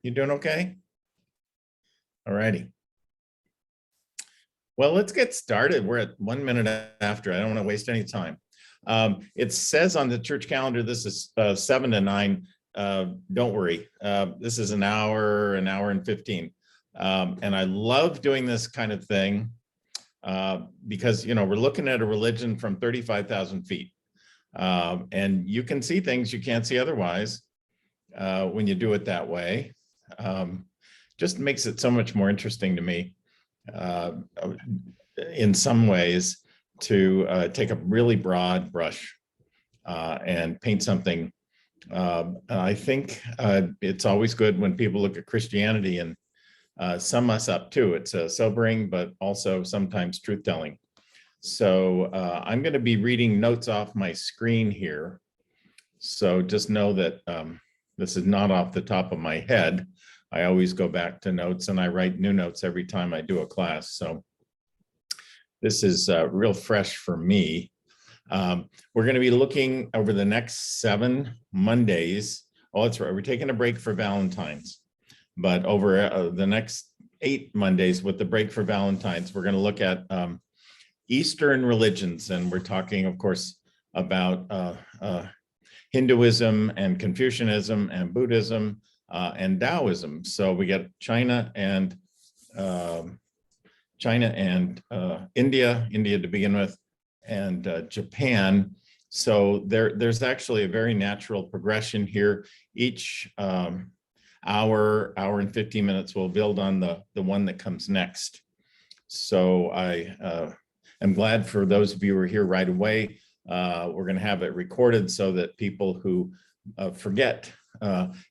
You doing okay? All righty. Well, let's get started. We're at 1 minute after. I don't want to waste any time. It says on the church calendar, this is 7 to 9. Don't worry. This is an hour and 15. And I love doing this kind of thing because, you know, we're looking at a religion from 35,000 feet. And you can see things you can't see otherwise when you do it that way. Just makes it so much more interesting to me in some ways to take a really broad brush and paint something. I think it's always good when people look at Christianity and sum us up too. It's sobering, but also sometimes truth-telling. So I'm going to be reading notes off my screen here. So just know that this is not off the top of my head. I always go back to notes and I write new notes every time I do a class. So this is real fresh for me. We're going to be looking over the next 7 Mondays. Oh, that's right. We're taking a break for Valentine's. But over the next 8 Mondays with the break for Valentine's, we're going to look at Eastern religions. And we're talking, of course, about Hinduism and Confucianism and Buddhism and Taoism. So we get China and India to begin with, and Japan. So there's actually a very natural progression here. Each hour and 15 minutes will build on the one that comes next. So I am glad for those of you who are here right away. We're going to have it recorded so that people who forget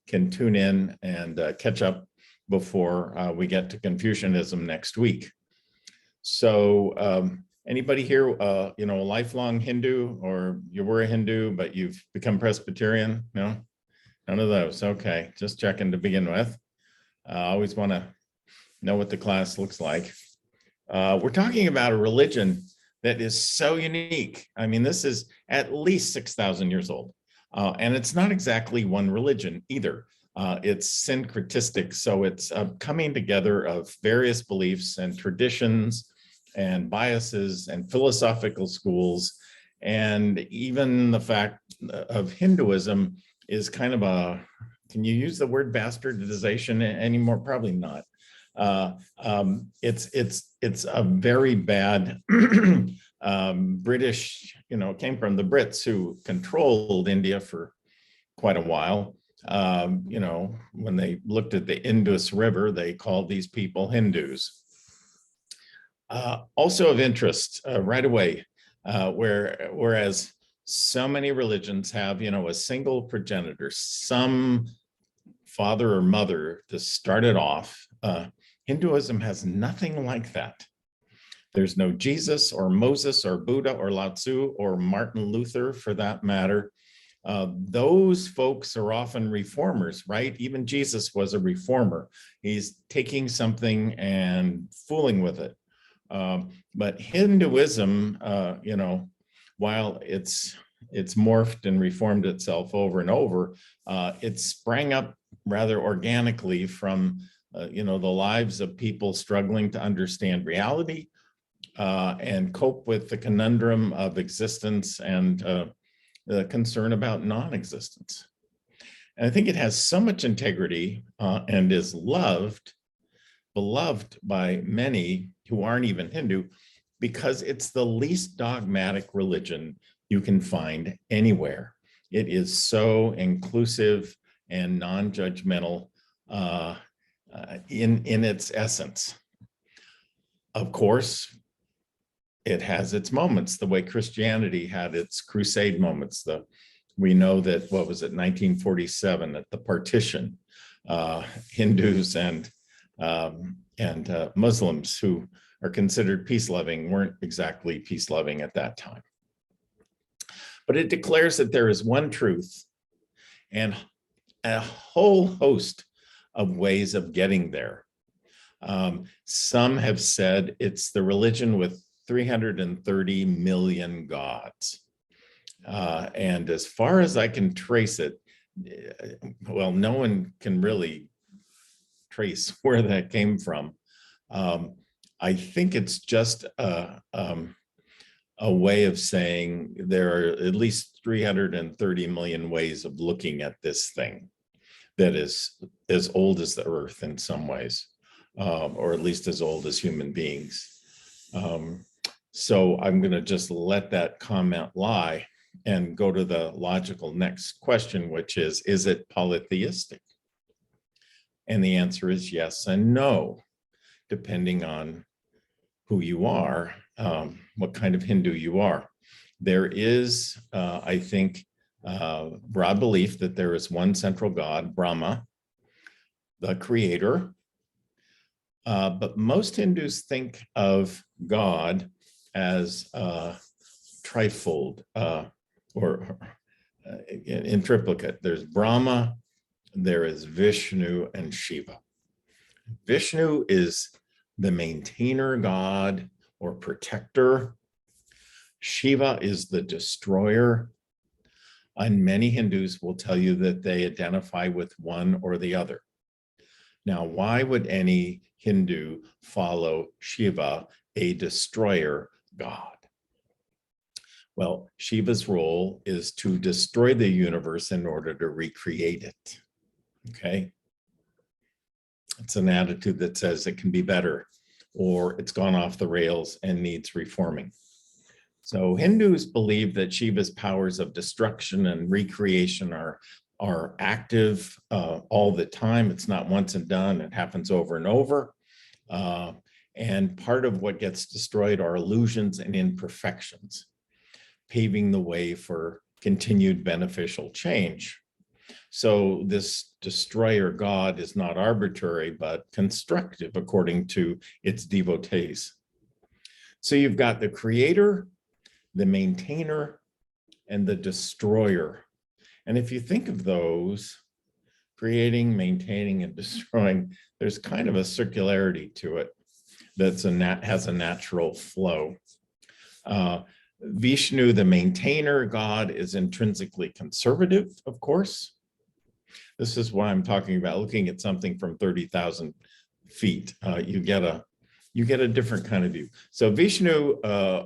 can tune in and catch up before we get to Confucianism next week. So anybody here, you know, a lifelong Hindu, or you were a Hindu, but you've become Presbyterian? No, none of those. Okay, just checking to begin with. I always want to know what the class looks like. We're talking about a religion that is so unique. I mean, this is at least 6,000 years old. And it's not exactly one religion either. It's syncretistic. So it's coming together of various beliefs and traditions and biases and philosophical schools. And even the fact of Hinduism is kind of a, can you use the word bastardization anymore? Probably not. It's a very bad British, you know, came from the Brits who controlled India for quite a while. You know, when they looked at the Indus River, they called these people Hindus. Also of interest right away, whereas so many religions have, you know, a single progenitor, some father or mother to start it off. Hinduism has nothing like that. There's no Jesus or Moses or Buddha or Lao Tzu or Martin Luther for that matter. Those folks are often reformers, right? Even Jesus was a reformer. He's taking something and fooling with it. But Hinduism, you know, while it's morphed and reformed itself over and over, it sprang up rather organically from you know, the lives of people struggling to understand reality and cope with the conundrum of existence and the concern about non-existence. And I think it has so much integrity and is beloved by many who aren't even Hindu, because it's the least dogmatic religion you can find anywhere. It is so inclusive and non-judgmental in its essence. Of course, it has its moments, the way Christianity had its crusade moments. We know that, what was it, 1947 at the partition, Hindus and Muslims who are considered peace-loving weren't exactly peace-loving at that time. But it declares that there is one truth and a whole host of ways of getting there. Some have said it's the religion with 330 million gods. And as far as I can trace it, well, no one can really trace where that came from. I think it's just a way of saying there are at least 330 million ways of looking at this thing that is as old as the earth in some ways, or at least as old as human beings. So I'm going to just let that comment lie and go to the logical next question, which is it polytheistic? And the answer is yes and no, depending on who you are, what kind of Hindu you are. There is, I think, broad belief that there is one central God, Brahma, the creator. But most Hindus think of God as trifold or in triplicate. There's Brahma, there is Vishnu and Shiva. Vishnu is the maintainer god or protector. Shiva is the destroyer. And many Hindus will tell you that they identify with one or the other. Now, why would any Hindu follow Shiva, a destroyer god? Well, Shiva's role is to destroy the universe in order to recreate it. Okay? It's an attitude that says it can be better, or it's gone off the rails and needs reforming. So Hindus believe that Shiva's powers of destruction and recreation are active all the time. It's not once and done. It happens over and over. And part of what gets destroyed are illusions and imperfections, paving the way for continued beneficial change. So this destroyer god is not arbitrary, but constructive according to its devotees. So you've got the creator, the maintainer, and the destroyer. And if you think of those, creating, maintaining, and destroying, there's kind of a circularity to it that's has a natural flow. Vishnu, the maintainer god, is intrinsically conservative, of course. This is why I'm talking about looking at something from 30,000 feet. You get a different kind of view. So Vishnu,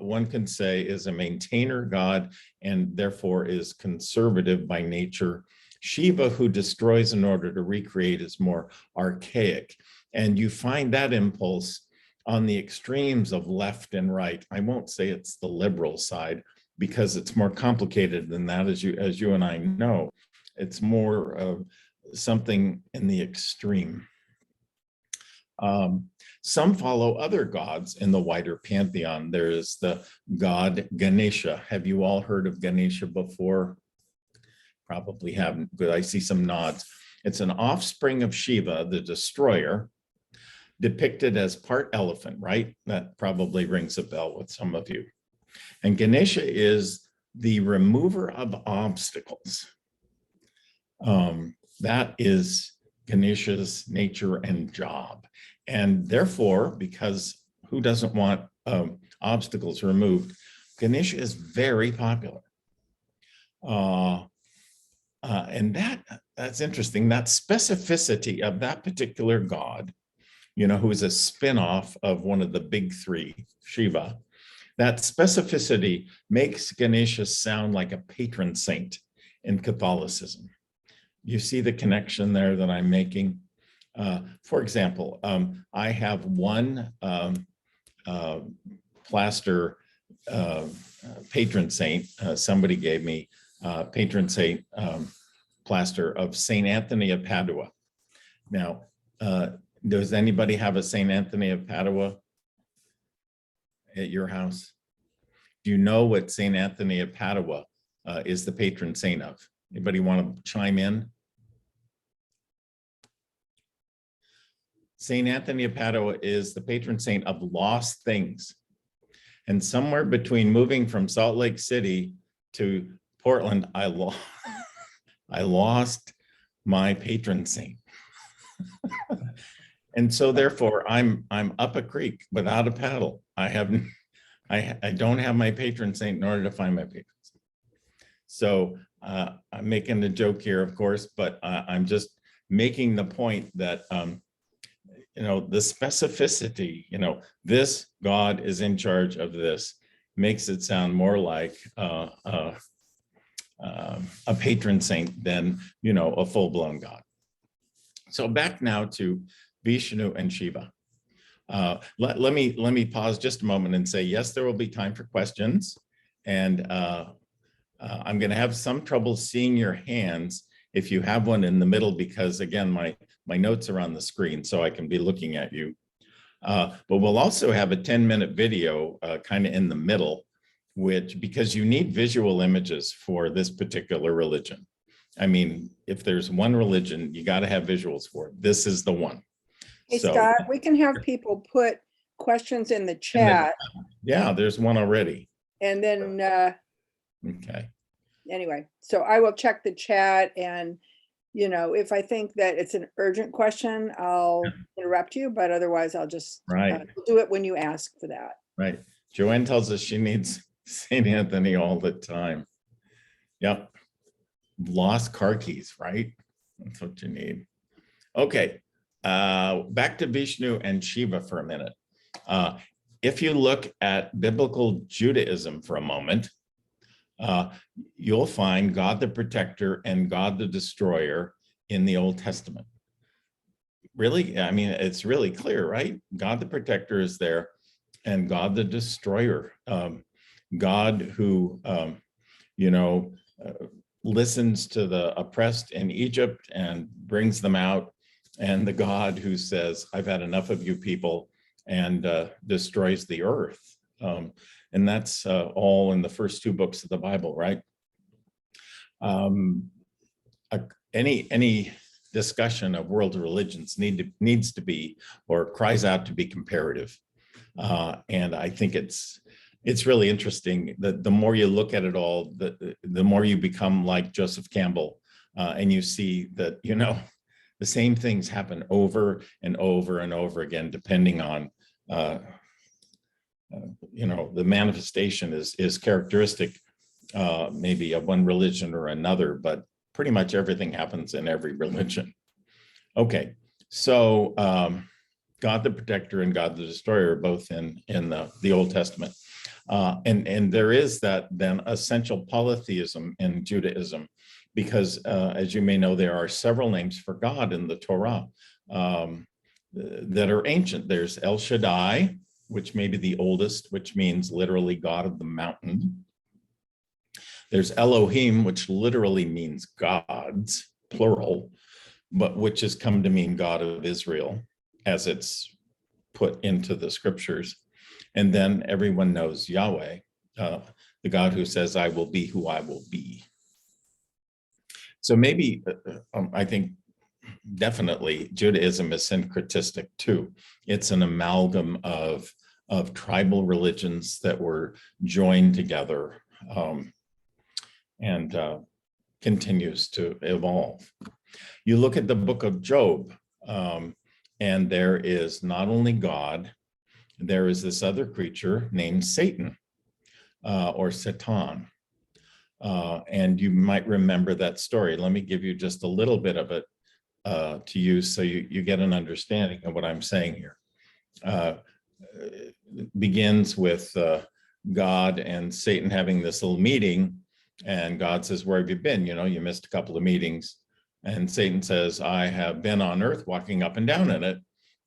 one can say, is a maintainer god and therefore is conservative by nature. Shiva, who destroys in order to recreate, is more archaic. And you find that impulse on the extremes of left and right. I won't say it's the liberal side because it's more complicated than that, as you and I know. It's more of something in the extreme. Some follow other gods in the wider pantheon. There is the god Ganesha. Have you all heard of Ganesha before? Probably haven't, but I see some nods. It's an offspring of Shiva, the destroyer, depicted as part elephant, right? That probably rings a bell with some of you. And Ganesha is the remover of obstacles. That is Ganesha's nature and job. And therefore, because who doesn't want obstacles removed, Ganesha is very popular. And that's interesting. That specificity of that particular god, you know, who is a spin-off of one of the big three, Shiva, that specificity makes Ganesha sound like a patron saint in Catholicism. You see the connection there that I'm making? For example, I have one plaster patron saint. Somebody gave me patron saint plaster of Saint Anthony of Padua. Now, does anybody have a Saint Anthony of Padua at your house? Do you know what Saint Anthony of Padua is the patron saint of? Anybody want to chime in? Saint Anthony of Padua is the patron saint of lost things. And somewhere between moving from Salt Lake City to Portland, I lost my patron saint. And so therefore I'm up a creek without a paddle. I don't have my patron saint in order to find my patron saint. So I'm making a joke here, of course, but I'm just making the point that the specificity, this God is in charge of this, makes it sound more like a patron saint than, a full-blown God. So back now to Vishnu and Shiva. Let me pause just a moment and say, yes, there will be time for questions. And I'm going to have some trouble seeing your hands if you have one in the middle, because again, my notes are on the screen, so I can be looking at you. But we'll also have a 10-minute video kind of in the middle, because you need visual images for this particular religion. I mean, if there's one religion, you got to have visuals for it. This is the one. Hey, So, Scott, we can have people put questions in the chat. Yeah, there's one already. And then, Okay. Anyway, so I will check the chat, and, if I think that it's an urgent question, I'll interrupt you, but otherwise I'll just do it when you ask for that. Right. Joanne tells us she needs St. Anthony all the time. Yep. Lost car keys, right? That's what you need. Okay. Back to Vishnu and Shiva for a minute. If you look at biblical Judaism for a moment, you'll find God the Protector and God the Destroyer in the Old Testament. Really, I mean, it's really clear, right? God the Protector is there, and God the Destroyer. God who, listens to the oppressed in Egypt and brings them out, and the God who says, I've had enough of you people, and destroys the earth. And that's all in the first two books of the Bible, right? Any discussion of world religions needs to be, or cries out to be, comparative. And I think it's really interesting that the more you look at it all, the more you become like Joseph Campbell, and you see that, the same things happen over and over and over again, depending on, the manifestation is characteristic, maybe of one religion or another, but pretty much everything happens in every religion. Okay, so God the Protector and God the Destroyer are both in the Old Testament. And there is that then essential polytheism in Judaism, because as you may know, there are several names for God in the Torah that are ancient. There's El Shaddai, which may be the oldest, which means literally God of the mountain. There's Elohim, which literally means gods, plural, but which has come to mean God of Israel, as it's put into the scriptures. And then everyone knows Yahweh, the God who says, I will be who I will be. So maybe, I think definitely Judaism is syncretistic too. It's an amalgam of tribal religions that were joined together, and continues to evolve. You look at the book of Job, and there is not only God, there is this other creature named Satan, or Satan. And you might remember that story. Let me give you just a little bit of it to use so you get an understanding of what I'm saying here. It begins with God and Satan having this little meeting, and God says, where have you been? You missed a couple of meetings. And Satan says, I have been on earth walking up and down in it.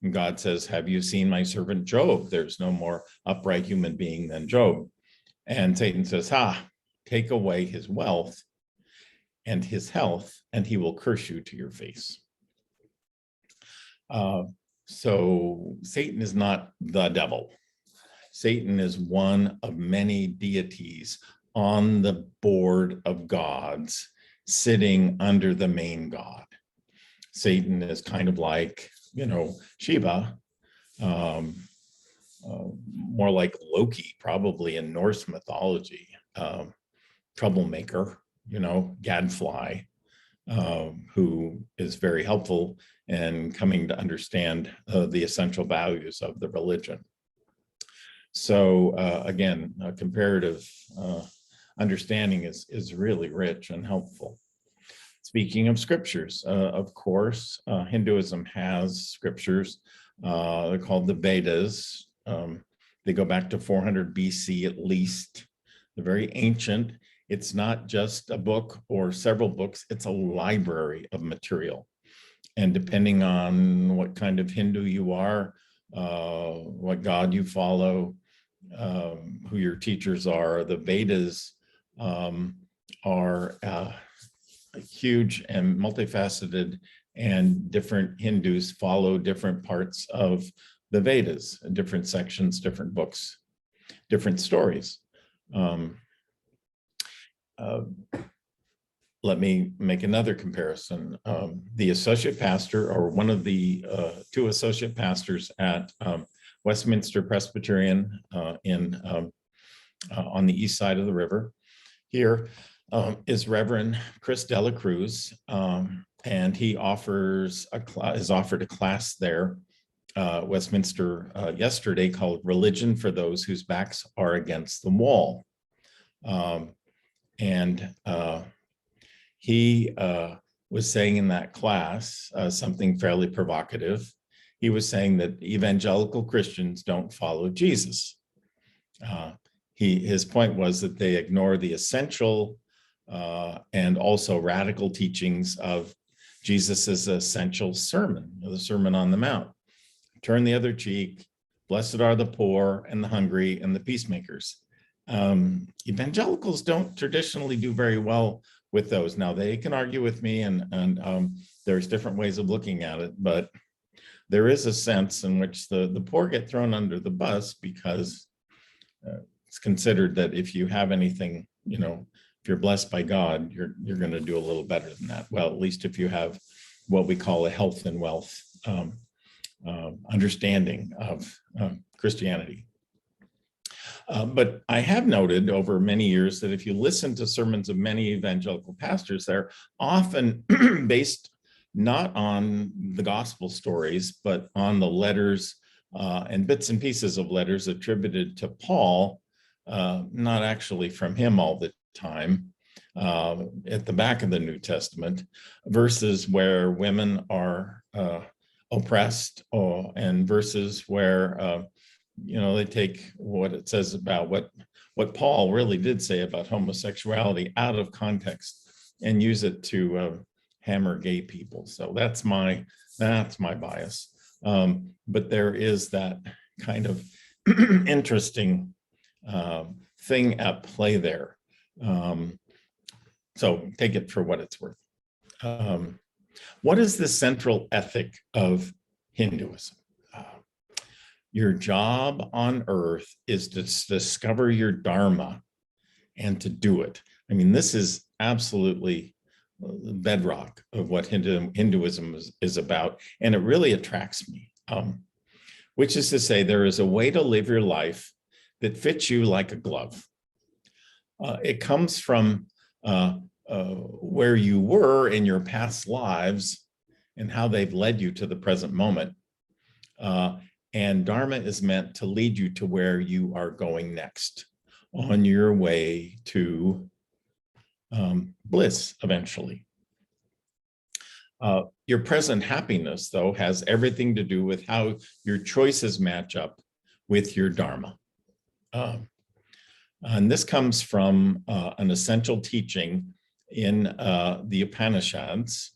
And God says, have you seen my servant Job? There's no more upright human being than Job. And Satan says, take away his wealth and his health, and he will curse you to your face. So Satan is not the devil. Satan is one of many deities on the board of gods, sitting under the main god. Satan is kind of like, Shiva, more like Loki, probably in Norse mythology, troublemaker, gadfly, who is very helpful in coming to understand the essential values of the religion. So again, a comparative understanding is really rich and helpful. As Speaking of scriptures, of course, Hinduism has scriptures. They're called the Vedas. They go back to 400 BC at least. They're very ancient. It's not just a book or several books, it's a library of material. And depending on what kind of Hindu you are, what God you follow, who your teachers are, the Vedas are huge and multifaceted, and different Hindus follow different parts of the Vedas, different sections, different books, different stories. Let me make another comparison. The associate pastor, or one of the two associate pastors at Westminster Presbyterian on the east side of the river here, is Reverend Chris Dela Cruz, and he is offered a class there, Westminster yesterday, called Religion for Those Whose Backs Are Against the Wall. He was saying in that class something fairly provocative. He was saying that evangelical Christians don't follow Jesus. His point was that they ignore the essential and also radical teachings of Jesus's essential sermon, the Sermon on the Mount. Turn the other cheek, blessed are the poor and the hungry and the peacemakers. Evangelicals don't traditionally do very well with those. Now, they can argue with me, and there's different ways of looking at it, but there is a sense in which the poor get thrown under the bus, because it's considered that if you have anything, if you're blessed by God, you're going to do a little better than that. Well, at least if you have what we call a health and wealth understanding of Christianity. But I have noted over many years that if you listen to sermons of many evangelical pastors, they're often based not on the gospel stories, but on the letters and bits and pieces of letters attributed to Paul, not actually from him all the time, at the back of the New Testament, verses where women are oppressed, and verses where they take what it says about what Paul really did say about homosexuality out of context and use it to hammer gay people. So that's my bias. But there is that kind of interesting thing at play there. So take it for what it's worth. What is the central ethic of Hinduism? Your job on earth is to discover your dharma and to do it. I mean, this is absolutely the bedrock of what Hinduism is about, and it really attracts me, which is to say there is a way to live your life that fits you like a glove. It comes from where you were in your past lives and how they've led you to the present moment. And Dharma is meant to lead you to where you are going next on your way to bliss eventually. Your present happiness, though, has everything to do with how your choices match up with your Dharma. And this comes from an essential teaching in the Upanishads,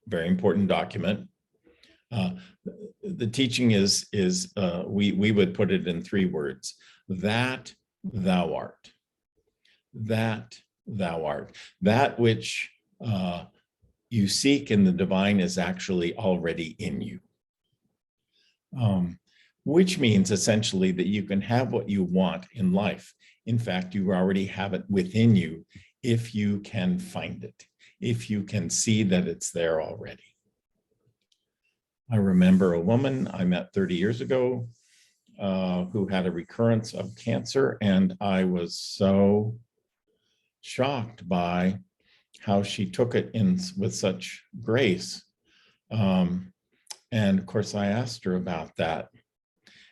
very important document. The teaching is we would put it in 3 words: that thou art, that thou art. That which you seek in the divine is actually already in you. Which means essentially that you can have what you want in life. In fact, you already have it within you if you can find it, if you can see that it's there already. I remember a woman I met 30 years ago who had a recurrence of cancer, and I was so shocked by how she took it in with such grace. And of course, I asked her about that.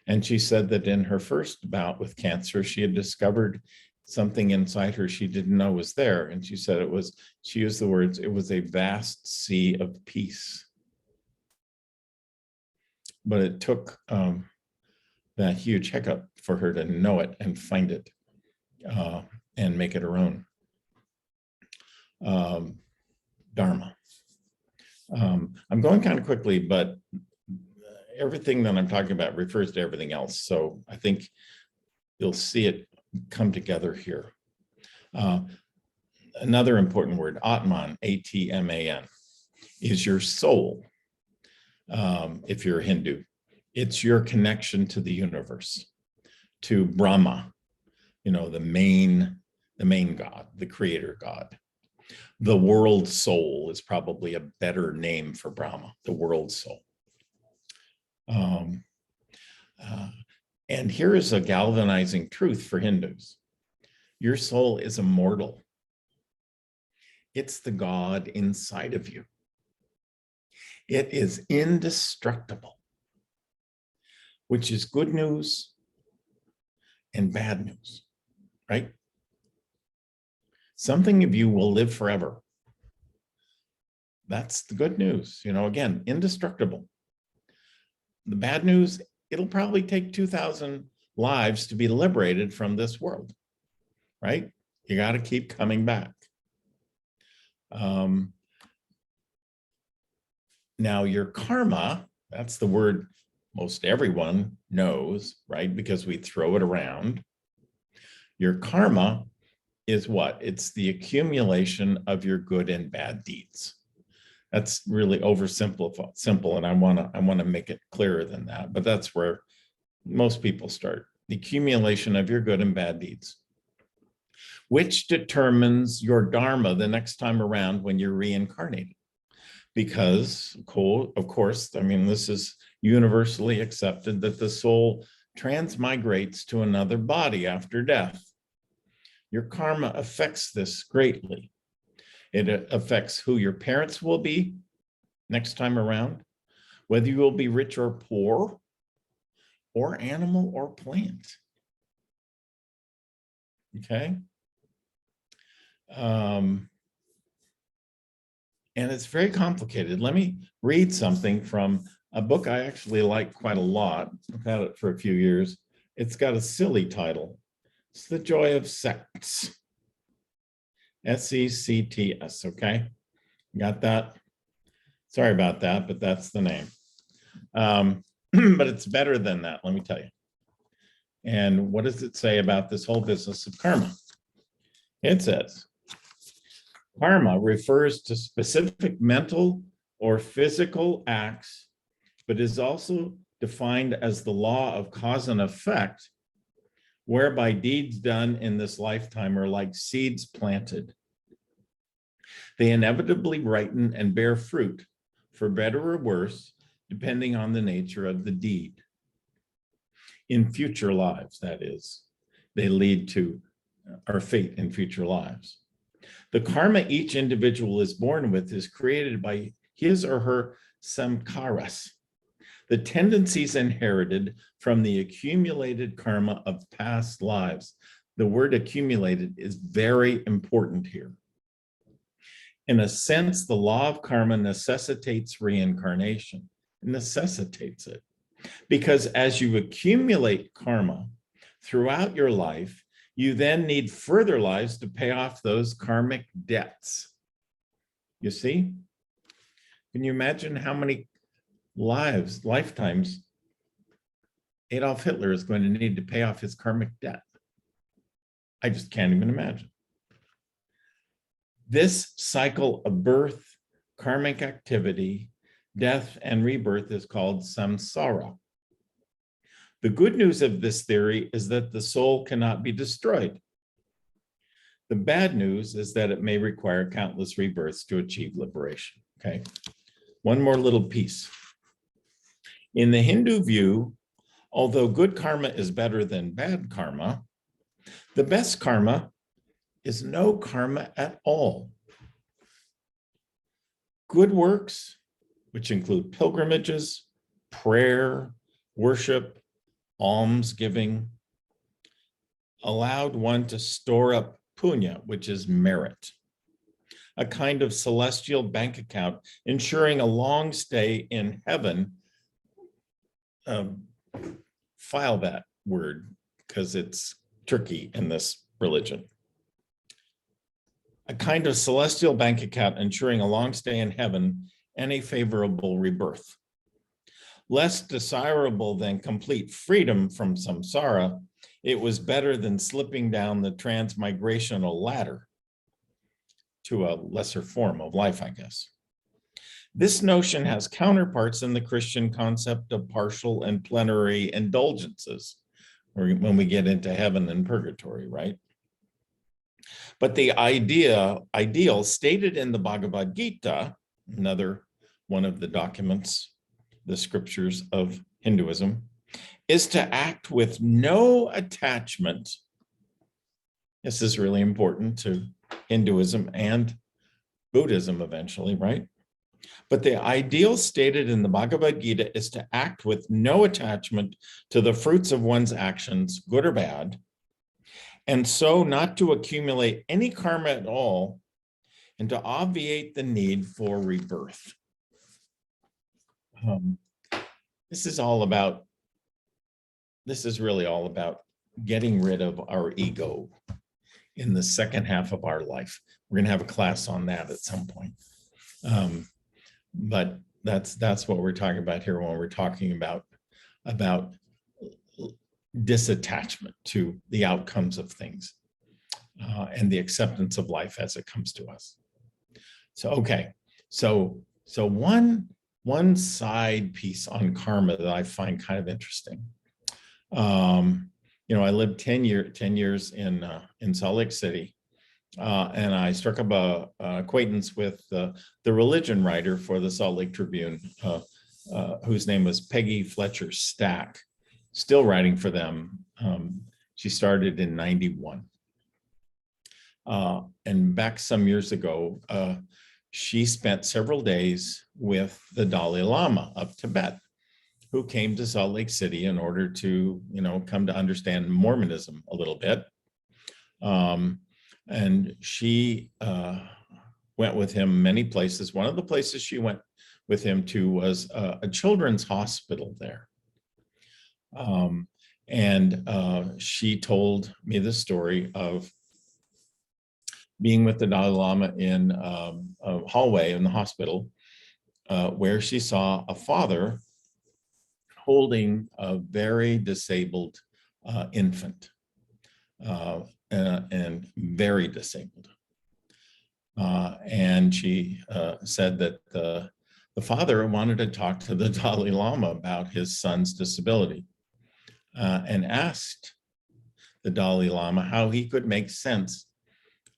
And she said that in her first bout with cancer, she had discovered something inside her she didn't know was there. And she said she used the words, it was a vast sea of peace. But it took that huge hiccup for her to know it and find it and make it her own. Dharma. I'm going kind of quickly, but everything that I'm talking about refers to everything else. So I think you'll see it come together here. Another important word, Atman, A-T-M-A-N, is your soul. If you're a Hindu, it's your connection to the universe, to Brahma, the main God, the creator God. The world soul is probably a better name for Brahma, the world soul. And here is a galvanizing truth for Hindus. Your soul is immortal. It's the God inside of you. It is indestructible, which is good news and bad news, right? Something of you will live forever. That's the good news. Again, indestructible. The bad news, it'll probably take 2,000 lives to be liberated from this world, right? You got to keep coming back. Now, your karma, that's the word most everyone knows, right? Because we throw it around. Your karma is what? It's the accumulation of your good and bad deeds. That's really simple, and I want to make it clearer than that, but that's where most people start. The accumulation of your good and bad deeds, which determines your dharma the next time around when you're reincarnated. Because, of course, this is universally accepted that the soul transmigrates to another body after death. Your karma affects this greatly. It affects who your parents will be next time around, whether you will be rich or poor, or animal or plant. Okay? And it's very complicated. Let me read something from a book I actually like quite a lot. I've had it for a few years. It's got a silly title. It's The Joy of Sects. S-E-C-T-S, okay? Got that? Sorry about that, but that's the name. But it's better than that, let me tell you. And what does it say about this whole business of karma? It says, karma refers to specific mental or physical acts, but is also defined as the law of cause and effect, whereby deeds done in this lifetime are like seeds planted. They inevitably ripen and bear fruit, for better or worse, depending on the nature of the deed. In future lives, that is, they lead to our fate in future lives. The karma each individual is born with is created by his or her samskaras, the tendencies inherited from the accumulated karma of past lives. The word accumulated is very important here. In a sense, the law of karma necessitates reincarnation, necessitates it. Because as you accumulate karma throughout your life, you then need further lives to pay off those karmic debts. You see? Can you imagine how many lifetimes Adolf Hitler is going to need to pay off his karmic debt? I just can't even imagine. This cycle of birth, karmic activity, death, and rebirth is called samsara. The good news of this theory is that the soul cannot be destroyed. The bad news is that it may require countless rebirths to achieve liberation. Okay, one more little piece. In the Hindu view, although good karma is better than bad karma, the best karma is no karma at all. Good works, which include pilgrimages, prayer, worship, almsgiving, allowed one to store up punya, which is merit, a kind of celestial bank account, ensuring a long stay in heaven. File that word because it's tricky in this religion. A kind of celestial bank account, ensuring a long stay in heaven and a favorable rebirth. Less desirable than complete freedom from samsara, it was better than slipping down the transmigrational ladder to a lesser form of life, I guess. This notion has counterparts in the Christian concept of partial and plenary indulgences, when we get into heaven and purgatory, right? But the ideal stated in the Bhagavad Gita, another one of the documents, the scriptures of Hinduism, is to act with no attachment. This is really important to Hinduism and Buddhism eventually, right? But the ideal stated in the Bhagavad Gita is to act with no attachment to the fruits of one's actions, good or bad, and so not to accumulate any karma at all, and to obviate the need for rebirth. This is really all about getting rid of our ego in the second half of our life. We're going to have a class on that at some point. But that's what we're talking about here when we're talking about disattachment to the outcomes of things and the acceptance of life as it comes to us. So, okay. So one side piece on karma that I find kind of interesting. I lived 10 years in Salt Lake City, and I struck up an acquaintance with the religion writer for the Salt Lake Tribune, whose name was Peggy Fletcher Stack, still writing for them. She started in '91. And back some years ago, she spent several days with the Dalai Lama of Tibet, who came to Salt Lake City in order to, come to understand Mormonism a little bit. And she went with him many places. One of the places she went with him to was a children's hospital there. She told me the story of being with the Dalai Lama in a hallway in the hospital, where she saw a father holding a very disabled infant, and very disabled. And she said that the father wanted to talk to the Dalai Lama about his son's disability, and asked the Dalai Lama how he could make sense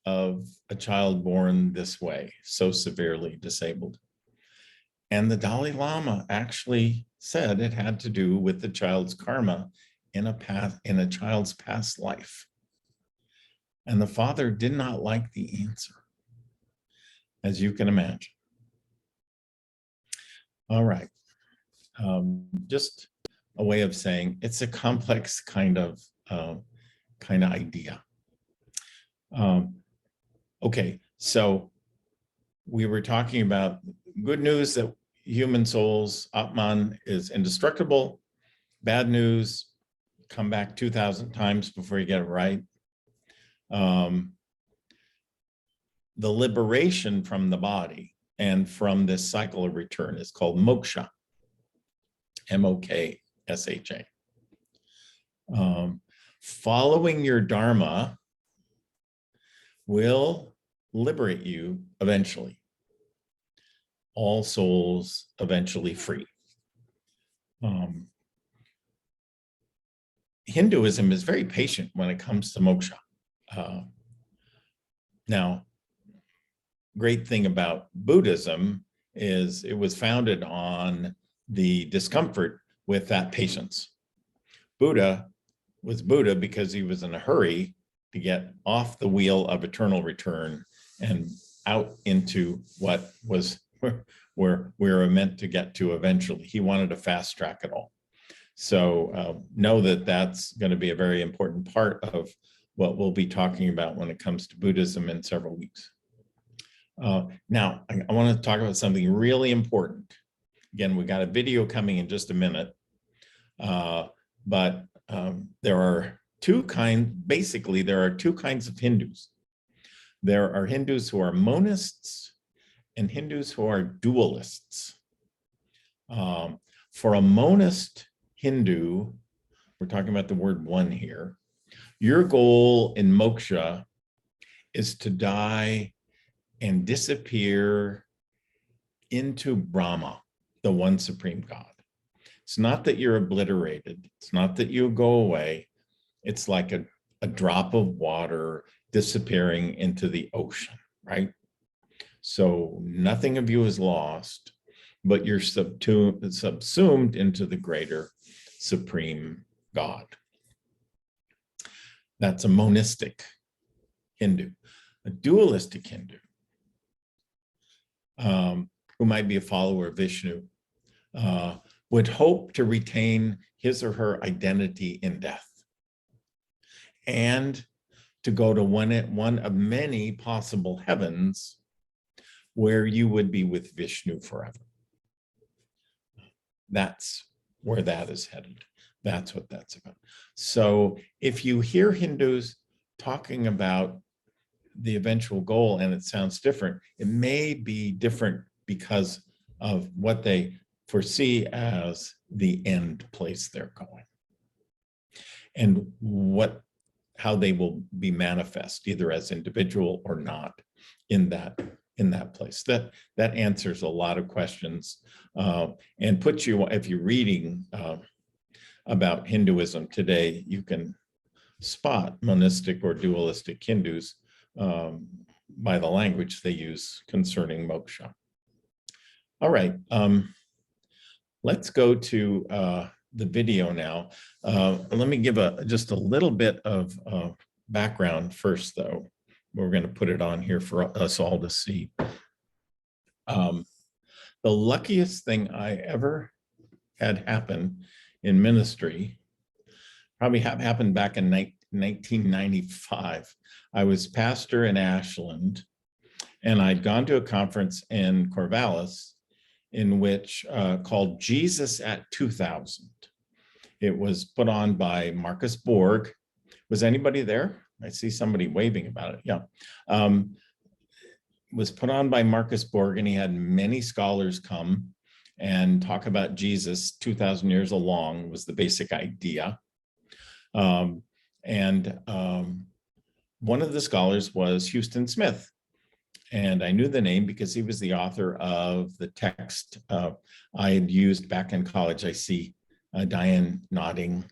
of a child born this way, so severely disabled. And the Dalai Lama actually said it had to do with the child's karma in a child's past life. And the father did not like the answer, as you can imagine. All right. Just a way of saying it's a complex kind of idea. Okay, so we were talking about good news that human souls, Atman, is indestructible. Bad news, come back 2,000 times before you get it right. The liberation from the body and from this cycle of return is called moksha, M-O-K-S-H-A. Following your dharma will liberate you eventually. All souls eventually free. Hinduism is very patient when it comes to moksha. Now, great thing about Buddhism is it was founded on the discomfort with that patience. Buddha was Buddha because he was in a hurry to get off the wheel of eternal return and out into what was where we were meant to get to eventually. He wanted to fast track it all. So know that that's going to be a very important part what we'll be talking about when it comes to Buddhism in several weeks. Now, I want to talk about something really important. Again, we got a video coming in just a minute, but there are two kinds of Hindus. There are Hindus who are monists and Hindus who are dualists. For a monist Hindu, we're talking about the word one here, your goal in moksha is to die and disappear into Brahma, the one supreme God. It's not that you're obliterated. It's not that you go away. It's like a drop of water disappearing into the ocean, right? So nothing of you is lost, but you're subsumed into the greater supreme God. That's a monistic Hindu. A dualistic Hindu, who might be a follower of Vishnu, would hope to retain his or her identity in death and to go to one of many possible heavens where you would be with Vishnu forever. That's where that is headed. That's what that's about. So if you hear Hindus talking about the eventual goal and it sounds different, it may be different because of what they foresee as the end place they're going and how they will be manifest, either as individual or not in that place. That answers a lot of questions and puts you, if you're reading about Hinduism today, you can spot monistic or dualistic Hindus by the language they use concerning moksha. All right, let's go to the video now. Let me give just a little bit of background first, though. We're going to put it on here for us all to see. The luckiest thing I ever had happen in ministry probably happened back in 1995. I was pastor in Ashland, and I'd gone to a conference in Corvallis in which called Jesus at 2000. It was put on by Marcus Borg. Was anybody there? I see somebody waving about it. Yeah. Was put on by Marcus Borg, and he had many scholars come and talk about Jesus 2,000 years along was the basic idea. One of the scholars was Houston Smith. And I knew the name because he was the author of the text I had used back in college. I see Diane nodding.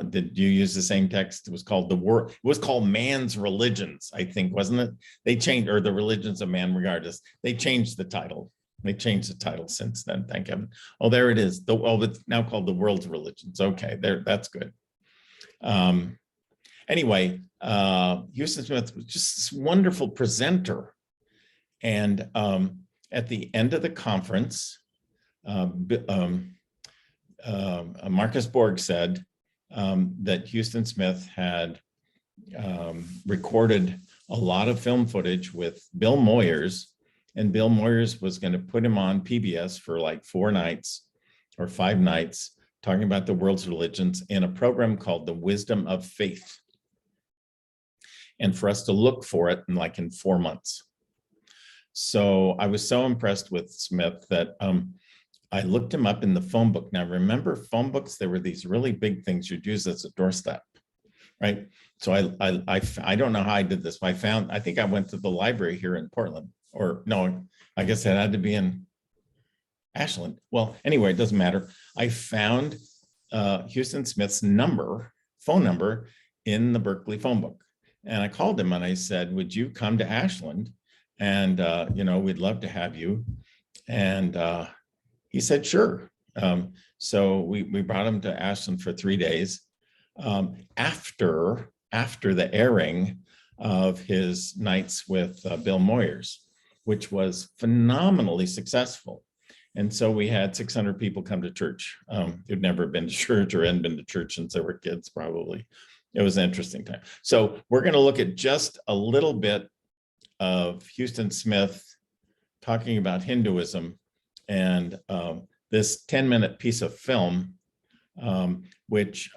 Did you use the same text? It was called it was called Man's Religions, I think, wasn't it? They changed, or The Religions of Man Regardless. They changed the title. They changed the title since then, thank heaven. Oh, there it is. It's now called The World's Religions. Okay, that's good. Anyway, Houston Smith was just this wonderful presenter. And at the end of the conference, Marcus Borg said that Houston Smith had recorded a lot of film footage with Bill Moyers, and Bill Moyers was going to put him on PBS for like 4 nights or 5 nights, talking about the world's religions in a program called The Wisdom of Faith. And for us to look for it in 4 months. So I was so impressed with Smith that I looked him up in the phone book. Now, remember phone books, there were these really big things you'd use as a doorstep, right? So I don't know how I did this. I think I went to the library here in Portland, or no, I guess it had to be in Ashland. Well, anyway, it doesn't matter. I found Houston Smith's phone number in the Berkeley phone book. And I called him and I said, would you come to Ashland? And, we'd love to have you. And he said, sure. So we brought him to Ashland for 3 days. After the airing of his nights with Bill Moyers, which was phenomenally successful. And so we had 600 people come to church who'd never been to church or hadn't been to church since they were kids, probably. It was an interesting time. So we're going to look at just a little bit of Huston Smith talking about Hinduism and this 10-minute piece of film, which,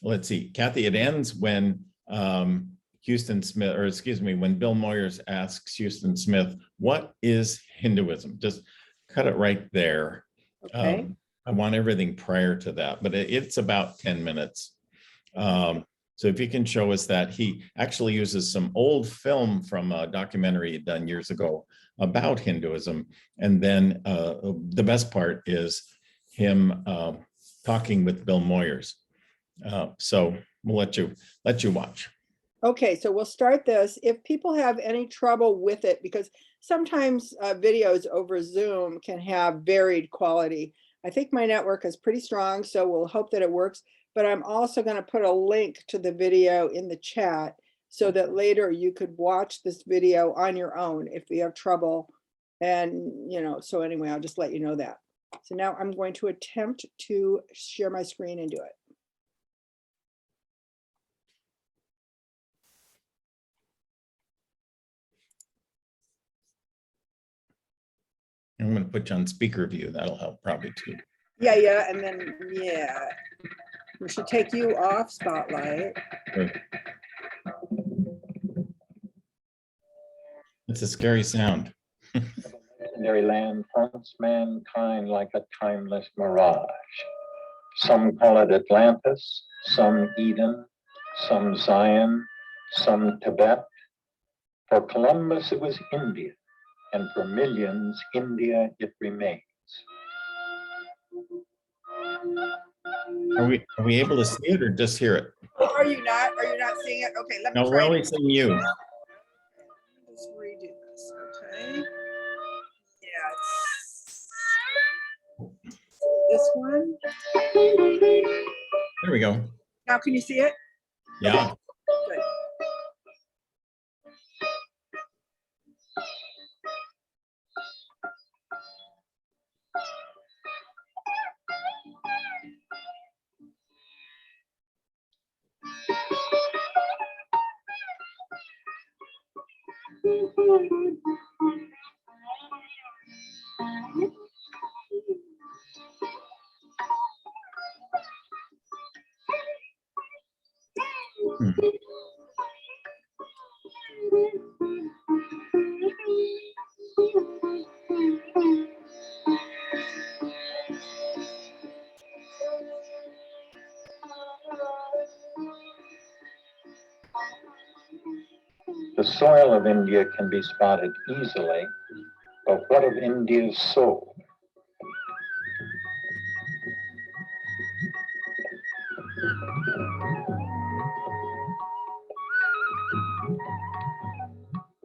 let's see, Kathy, it ends when Huston Smith, or excuse me, when Bill Moyers asks Huston Smith, what is Hinduism? Just cut it right there. Okay. I want everything prior to that, but it's about 10 minutes. So if you can show us that, he actually uses some old film from a documentary done years ago about Hinduism. And then the best part is him talking with Bill Moyers. So we'll let you watch. Okay, so we'll start this. If people have any trouble with it, because sometimes videos over Zoom can have varied quality. I think my network is pretty strong, so we'll hope that it works. But I'm also going to put a link to the video in the chat so that later you could watch this video on your own if you have trouble. And, you know, so anyway, I'll just let you know that. So now I'm going to attempt to share my screen and do it. I'm going to put you on speaker view. That'll help probably too. Yeah, and then, yeah, we should take you off spotlight. Good. It's a scary sound. Legendary land haunts mankind like a timeless mirage. Some call it Atlantis, some Eden, some Zion, some Tibet. For Columbus, it was India, and for millions, India it remains. Are we able to see it or just hear it? Are you not seeing it? Okay, let me No, try. we're only seeing you. Let's redo this, okay? Yeah, it's this one. There we go. Now, can you see it? Yeah. Good. The soil of India can be spotted easily, but what of India's soul?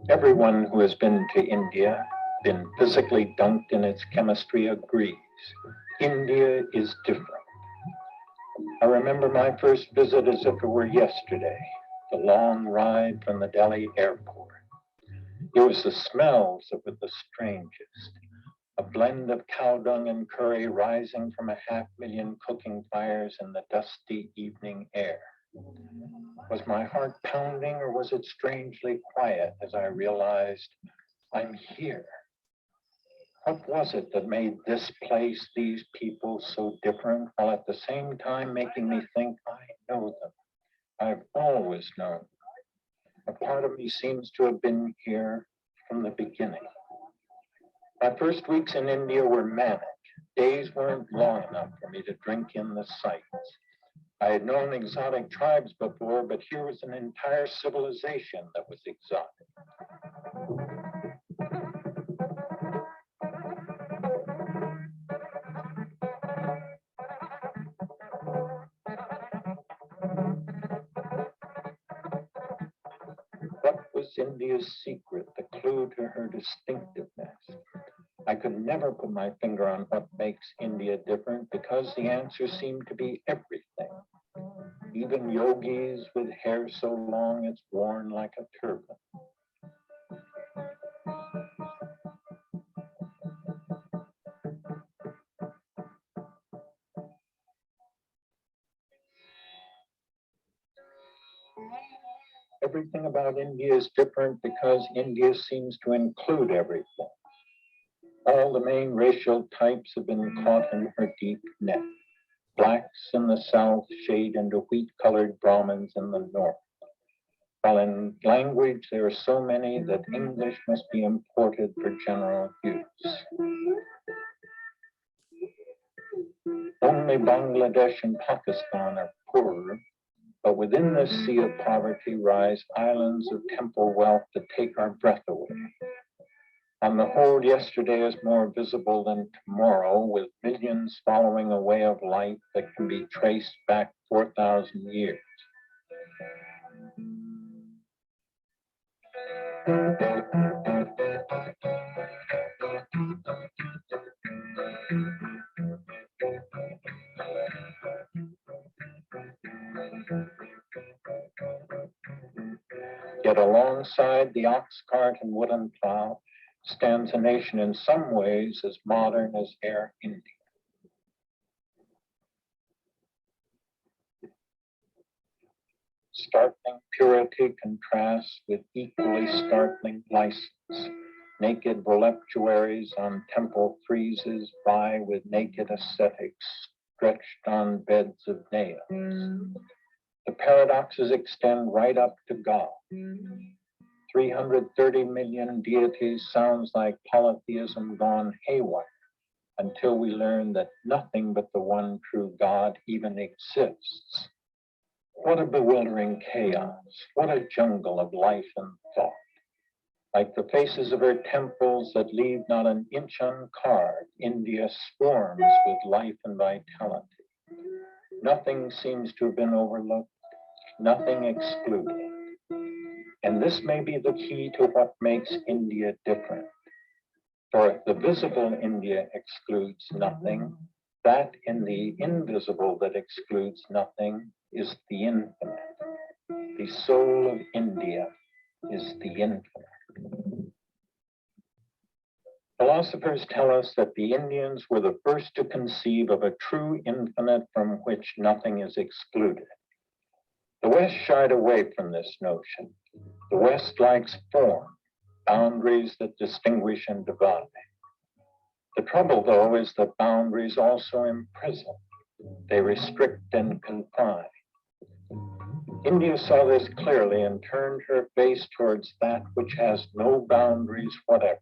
Everyone who has been to India, been physically dunked in its chemistry, agrees. India is different. I remember my first visit as if it were yesterday, the long ride from the Delhi airport. It was the smells that were the strangest. A blend of cow dung and curry rising from 500,000 cooking fires in the dusty evening air. Was my heart pounding, or was it strangely quiet as I realized I'm here? What was it that made this place, these people so different, while at the same time making me think I know them? I've always known. A part of me seems to have been here from the beginning. My first weeks in India were manic. Days weren't long enough for me to drink in the sights. I had known exotic tribes before, but here was an entire civilization that was exotic. What was India's secret, the clue to her distinctiveness? I could never put my finger on what makes India different because the answer seemed to be everything. Even yogis with hair so long it's worn like a turban. everything about India is different because India seems to include everything. All the main racial types have been caught in her deep net. Blacks in the south shade into wheat-colored Brahmins in the north. While in language there are so many that English must be imported for general use. Only Bangladesh and Pakistan are poorer, but within this sea of poverty rise islands of temple wealth that take our breath away. On the whole, yesterday is more visible than tomorrow, with millions following a way of life that can be traced back 4,000 years. Yet alongside the ox cart and wooden plow stands a nation in some ways as modern as Air India. Startling purity contrasts with equally startling license. Naked voluptuaries on temple friezes vie with naked ascetics stretched on beds of nails. The paradoxes extend right up to God. 330 million deities sounds like polytheism gone haywire until we learn that nothing but the one true God even exists. What a bewildering chaos. What a jungle of life and thought. Like the faces of her temples that leave not an inch uncarved, India swarms with life and vitality. Nothing seems to have been overlooked, nothing excluded. And this may be the key to what makes India different. For if the visible India excludes nothing, that in the invisible that excludes nothing is the infinite. The soul of India is the infinite. Philosophers tell us that the Indians were the first to conceive of a true infinite from which nothing is excluded. The West shied away from this notion. The West likes form, boundaries that distinguish and divide. The trouble, though, is that boundaries also imprison. They restrict and confine. India saw this clearly and turned her face towards that which has no boundaries whatever.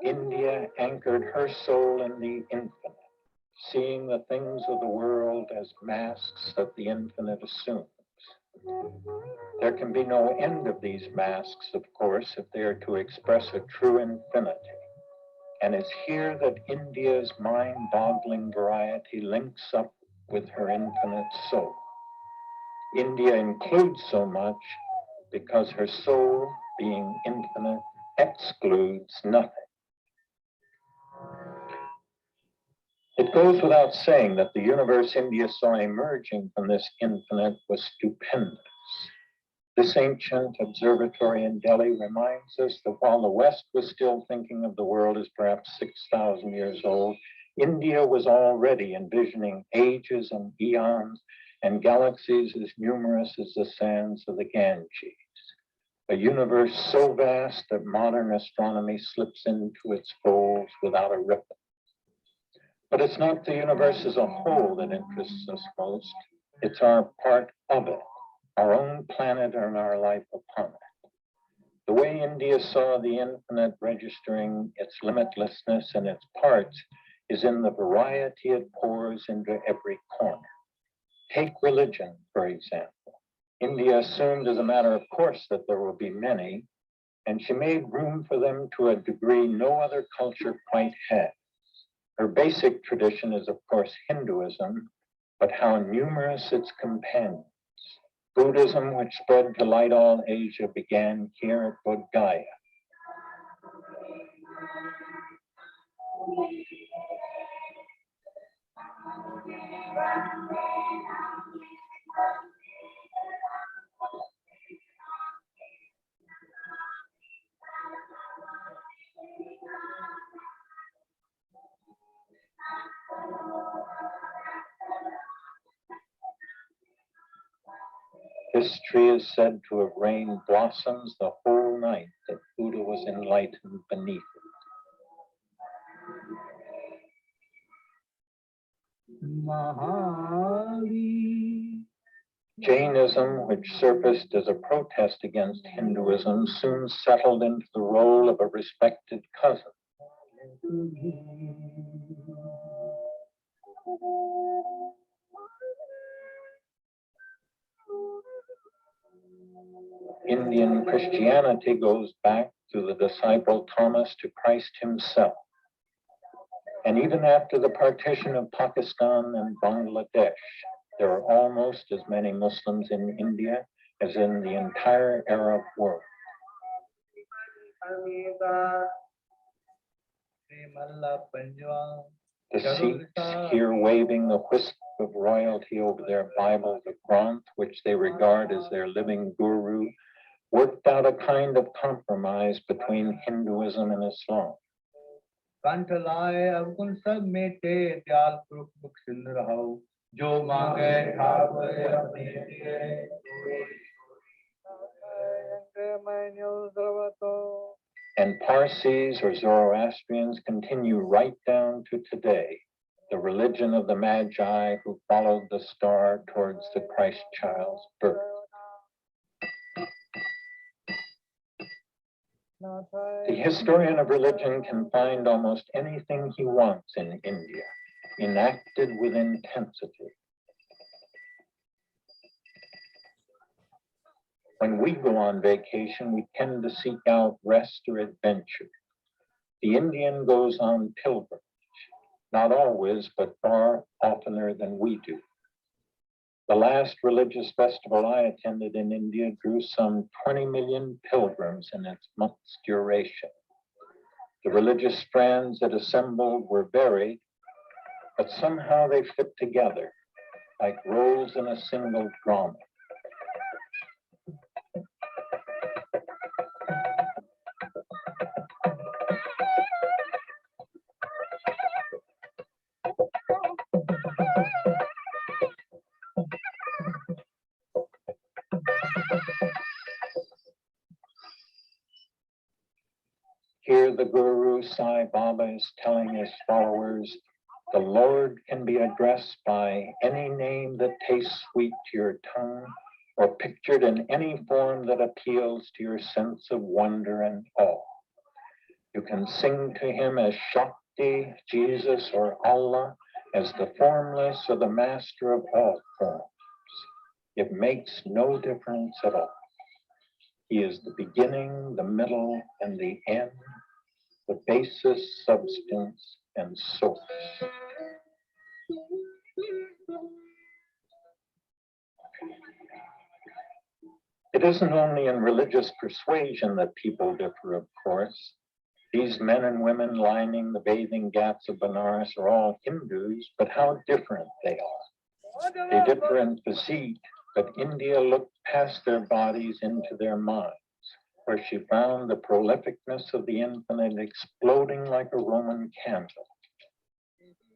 India anchored her soul in the infinite, seeing the things of the world as masks that the infinite assumes. There can be no end of these masks, of course, if they are to express a true infinity. And it's here that India's mind-boggling variety links up with her infinite soul. India includes so much because her soul, being infinite, excludes nothing. It goes without saying that the universe India saw emerging from this infinite was stupendous. This ancient observatory in Delhi reminds us that while the West was still thinking of the world as perhaps 6,000 years old, India was already envisioning ages and eons and galaxies as numerous as the sands of the Ganges. A universe so vast that modern astronomy slips into its folds without a ripple. But it's not the universe as a whole that interests us most. It's our part of it, our own planet and our life upon it. The way India saw the infinite registering its limitlessness and its parts is in the variety it pours into every corner. Take religion, for example. India assumed as a matter of course that there will be many, and she made room for them to a degree no other culture quite has. Her basic tradition is, of course, Hinduism, but how numerous its companions. Buddhism, which spread to light all Asia, began here at Bodh Gaya. This tree is said to have rained blossoms the whole night that Buddha was enlightened beneath it. Jainism, which surfaced as a protest against Hinduism, soon settled into the role of a respected cousin. Indian Christianity goes back through the disciple Thomas to Christ himself. And even after the partition of Pakistan and Bangladesh, there are almost as many Muslims in India as in the entire Arab world. The Sikhs, here waving the wisp of royalty over their Bible, the Granth, which they regard as their living guru, worked out a kind of compromise between Hinduism and Islam. And Parsis or Zoroastrians continue right down to today, the religion of the Magi who followed the star towards the Christ child's birth. The historian of religion can find almost anything he wants in India, enacted with intensity. When we go on vacation, we tend to seek out rest or adventure. The Indian goes on pilgrimage, not always, but far oftener than we do. The last religious festival I attended in India drew some 20 million pilgrims in its month's duration. The religious strands that assembled were varied, but somehow they fit together like roles in a single drama. Here the Guru Sai Baba is telling his followers, the Lord can be addressed by any name that tastes sweet to your tongue, or pictured in any form that appeals to your sense of wonder and awe. You can sing to him as Shakti, Jesus, or Allah, as the formless or the master of all forms. It makes no difference at all. He is the beginning, the middle, and the end, the basis, substance, and source. It isn't only in religious persuasion that people differ, of course. These men and women lining the bathing ghats of Benares are all Hindus, but how different they are. They differ in physique, but India looked past their bodies into their minds, where she found the prolificness of the infinite exploding like a Roman candle.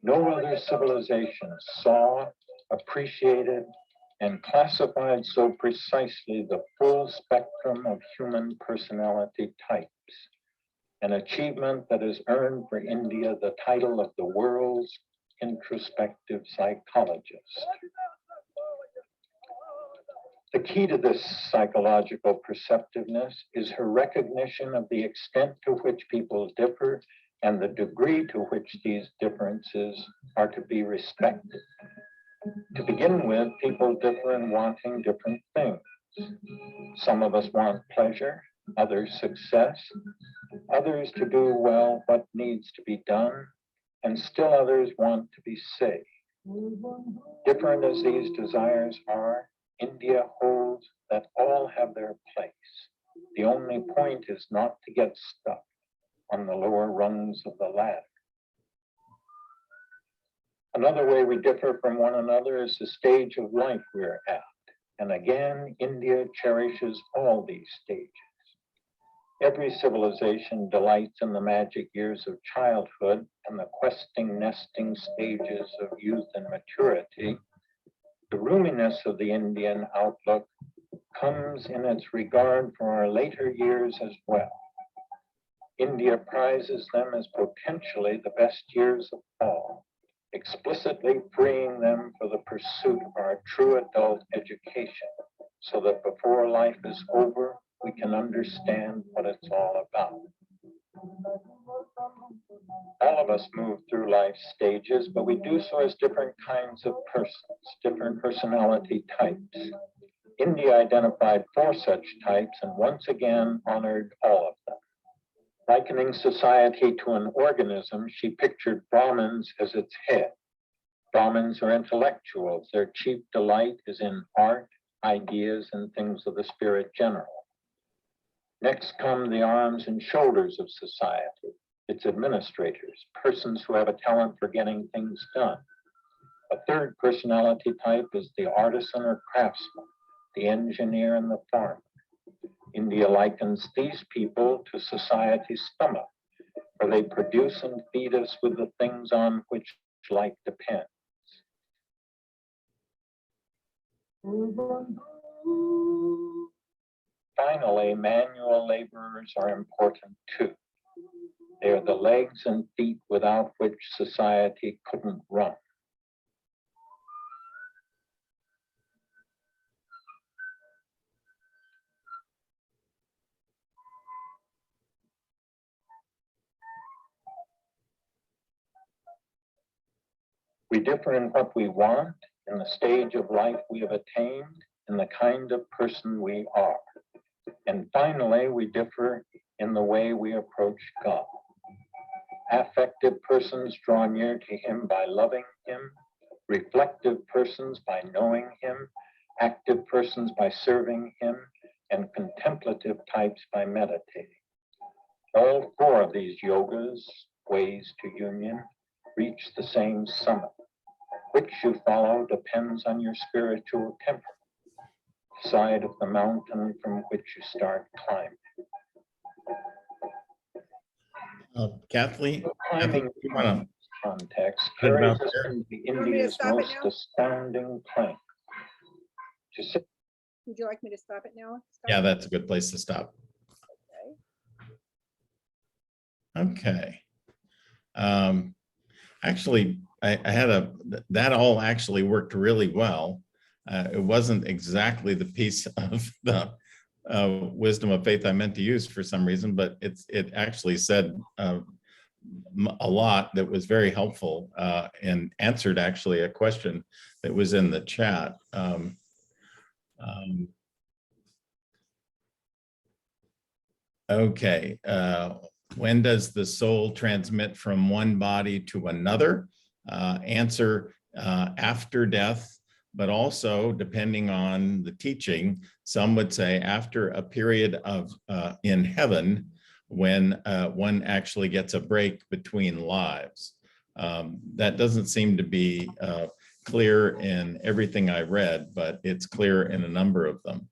No other civilization saw, appreciated, and classified so precisely the full spectrum of human personality types, an achievement that has earned for India the title of the world's introspective psychologist. The key to this psychological perceptiveness is her recognition of the extent to which people differ and the degree to which these differences are to be respected. To begin with, people differ in wanting different things. Some of us want pleasure, others success, others to do well what needs to be done, and still others want to be safe. Different as these desires are, India holds that all have their place. The only point is not to get stuck on the lower rungs of the ladder. Another way we differ from one another is the stage of life we're at. And again, India cherishes all these stages. Every civilization delights in the magic years of childhood and the questing, nesting stages of youth and maturity. The roominess of the Indian outlook comes in its regard for our later years as well. India prizes them as potentially the best years of all, explicitly freeing them for the pursuit of our true adult education, so that before life is over, we can understand what it's all about. All of us move through life's stages, but we do so as different kinds of persons, different personality types. India identified 4 such types and once again honored all of them. Likening society to an organism, she pictured Brahmins as its head. Brahmins are intellectuals. Their chief delight is in art, ideas, and things of the spirit general. Next come the arms and shoulders of society, its administrators, persons who have a talent for getting things done. A third personality type is the artisan or craftsman, the engineer and the farmer. India likens these people to society's stomach, where they produce and feed us with the things on which life depends. Finally, manual laborers are important too. They are the legs and feet without which society couldn't run. We differ in what we want, in the stage of life we have attained, in the kind of person we are. And finally, we differ in the way we approach God. Affective persons draw near to Him by loving Him, reflective persons by knowing Him, active persons by serving Him, and contemplative types by meditating. All 4 of these yogas, ways to union, reach the same summit. Which you follow depends on your spiritual temperament, the side of the mountain from which you start climbing. Kathleen, Climbing you want to context put it carries up us there? into want me to India's stop it most now? astounding claim. To sit Would you like me to stop it now? Yeah, that's a good place to stop. Okay. Actually, I had that all actually worked really well. It wasn't exactly the piece of the wisdom of faith I meant to use for some reason, but it actually said a lot that was very helpful and answered actually a question that was in the chat. Okay. When does the soul transmit from one body to another? Answer, after death, but also depending on the teaching, some would say after a period of in heaven, when one actually gets a break between lives. That doesn't seem to be clear in everything I read, but it's clear in a number of them.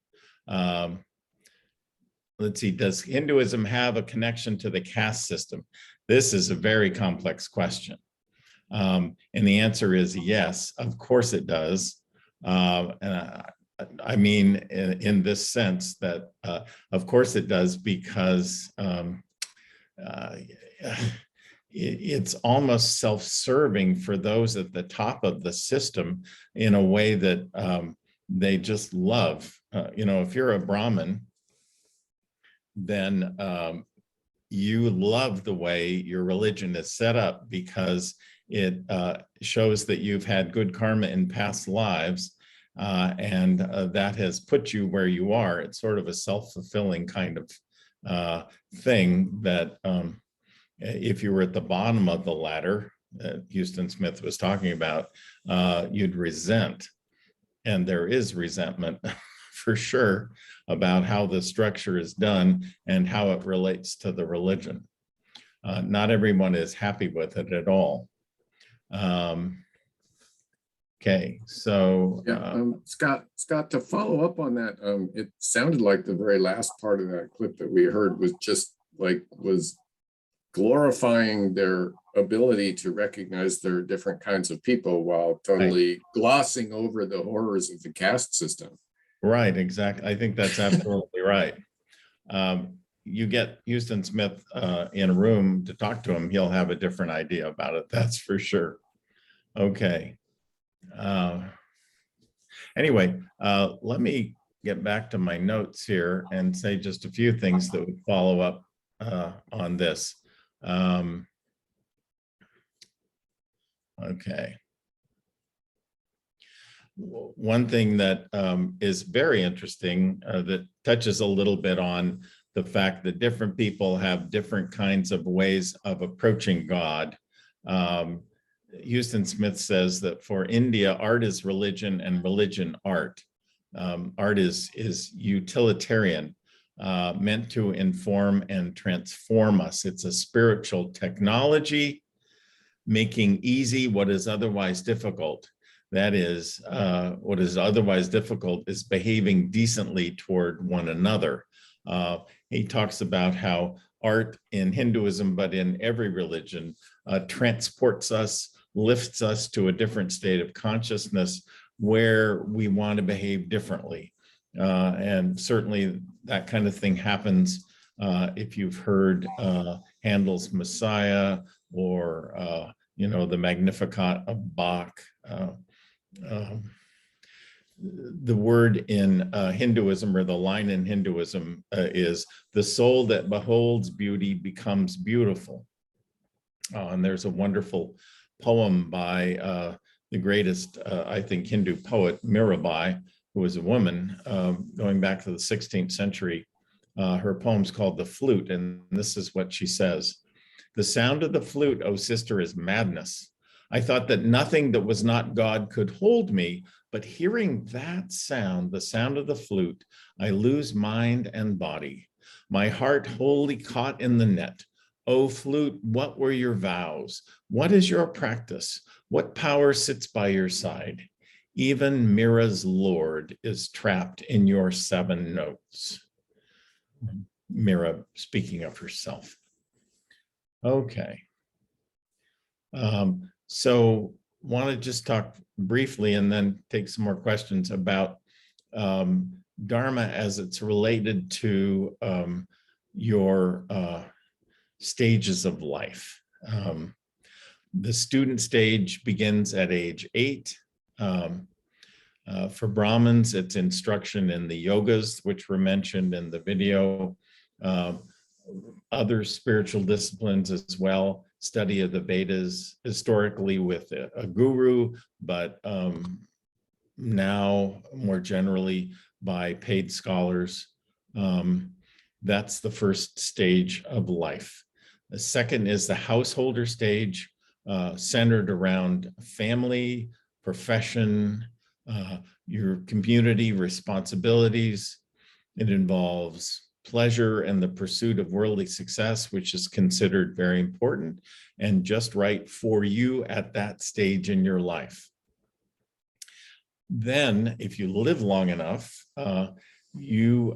Let's see, does Hinduism have a connection to the caste system? This is a very complex question. And the answer is yes, of course it does. And I mean, in this sense that, of course it does, because it's almost self-serving for those at the top of the system in a way that they just love. If you're a Brahmin, then you love the way your religion is set up because it shows that you've had good karma in past lives, and that has put you where you are. It's sort of a self-fulfilling kind of thing that if you were at the bottom of the ladder that Houston Smith was talking about, you'd resent. And there is resentment for sure about how the structure is done and how it relates to the religion. Not everyone is happy with it at all. Okay, so Yeah, Scott, to follow up on that, it sounded like the very last part of that clip that we heard was just like, was glorifying their ability to recognize their different kinds of people while totally glossing over the horrors of the caste system. right, exactly. I think that's absolutely right. You get Houston Smith in a room to talk to him, he'll have a different idea about it. That's for sure. Okay. Anyway, let me get back to my notes here and say just a few things that would follow up on this. Okay. One thing that is very interesting that touches a little bit on the fact that different people have different kinds of ways of approaching God. Houston Smith says that for India, art is religion and religion art. Art is utilitarian, meant to inform and transform us. It's a spiritual technology, making easy what is otherwise difficult. That is, what is otherwise difficult is behaving decently toward one another. He talks about how art in Hinduism, but in every religion, transports us, lifts us to a different state of consciousness where we want to behave differently. And certainly that kind of thing happens if you've heard Handel's Messiah or, you know, the Magnificat of Bach. The word in Hinduism, or the line in Hinduism, is the soul that beholds beauty becomes beautiful. And there's a wonderful poem by the greatest, I think, Hindu poet, Mirabai, who was a woman going back to the 16th century. Her poem's called The Flute, and this is what she says. The sound of the flute, O sister, is madness. I thought that nothing that was not God could hold me, but hearing that sound, the sound of the flute, I lose mind and body. My heart wholly caught in the net. O flute, what were your vows? What is your practice? What power sits by your side? Even Mira's Lord is trapped in your 7 notes. Mira speaking of herself. Okay. So want to just talk briefly and then take some more questions about Dharma as it's related to your stages of life. The student stage begins at age 8. For Brahmins, it's instruction in the yogas, which were mentioned in the video. Other spiritual disciplines as well, study of the Vedas, historically with a guru, but now more generally by paid scholars. That's the first stage of life. The second is the householder stage, centered around family, profession, your community responsibilities. It involves pleasure and the pursuit of worldly success, which is considered very important and just right for you at that stage in your life. Then, if you live long enough, you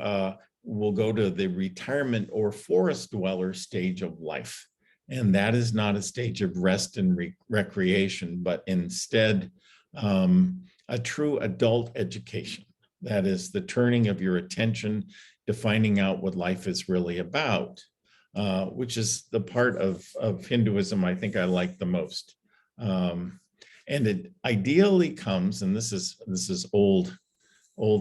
will go to the retirement or forest dweller stage of life. And that is not a stage of rest and recreation, but instead a true adult education. That is the turning of your attention to finding out what life is really about, which is the part of Hinduism I think I like the most. And it ideally comes, and this is old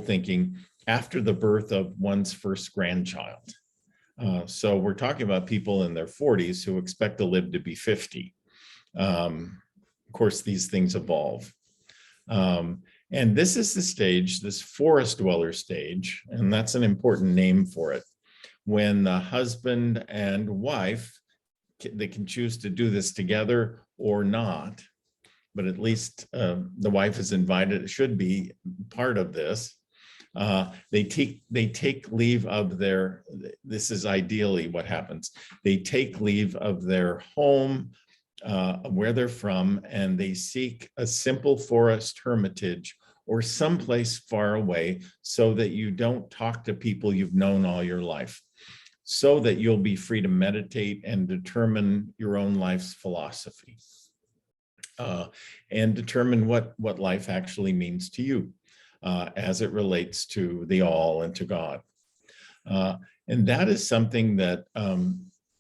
thinking, after the birth of one's first grandchild. So we're talking about people in their 40s who expect to live to be 50. Of course, these things evolve. And this is the stage, this forest dweller stage, and that's an important name for it. When the husband and wife, they can choose to do this together or not, but at least the wife is invited, it should be part of this. They take leave of their, this is ideally what happens. They take leave of their home where they're from, and they seek a simple forest hermitage or someplace far away so that you don't talk to people you've known all your life, so that you'll be free to meditate and determine your own life's philosophy, and determine what life actually means to you as it relates to the all and to God. And that is something that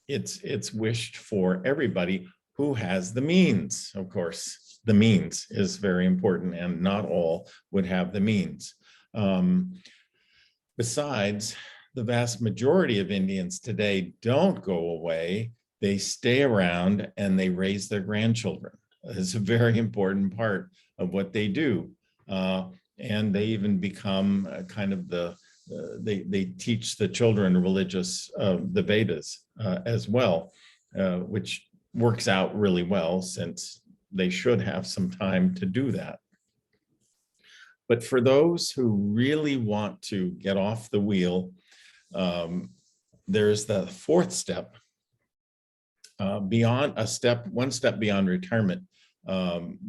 it's wished for everybody who has the means. Of course, the means is very important, and not all would have the means. Besides, the vast majority of Indians today don't go away. They stay around and they raise their grandchildren. It's a very important part of what they do. And they even become kind of they teach the children religious, the Vedas as well, which works out really well since they should have some time to do that. But for those who really want to get off the wheel, there's the fourth step, one step beyond retirement,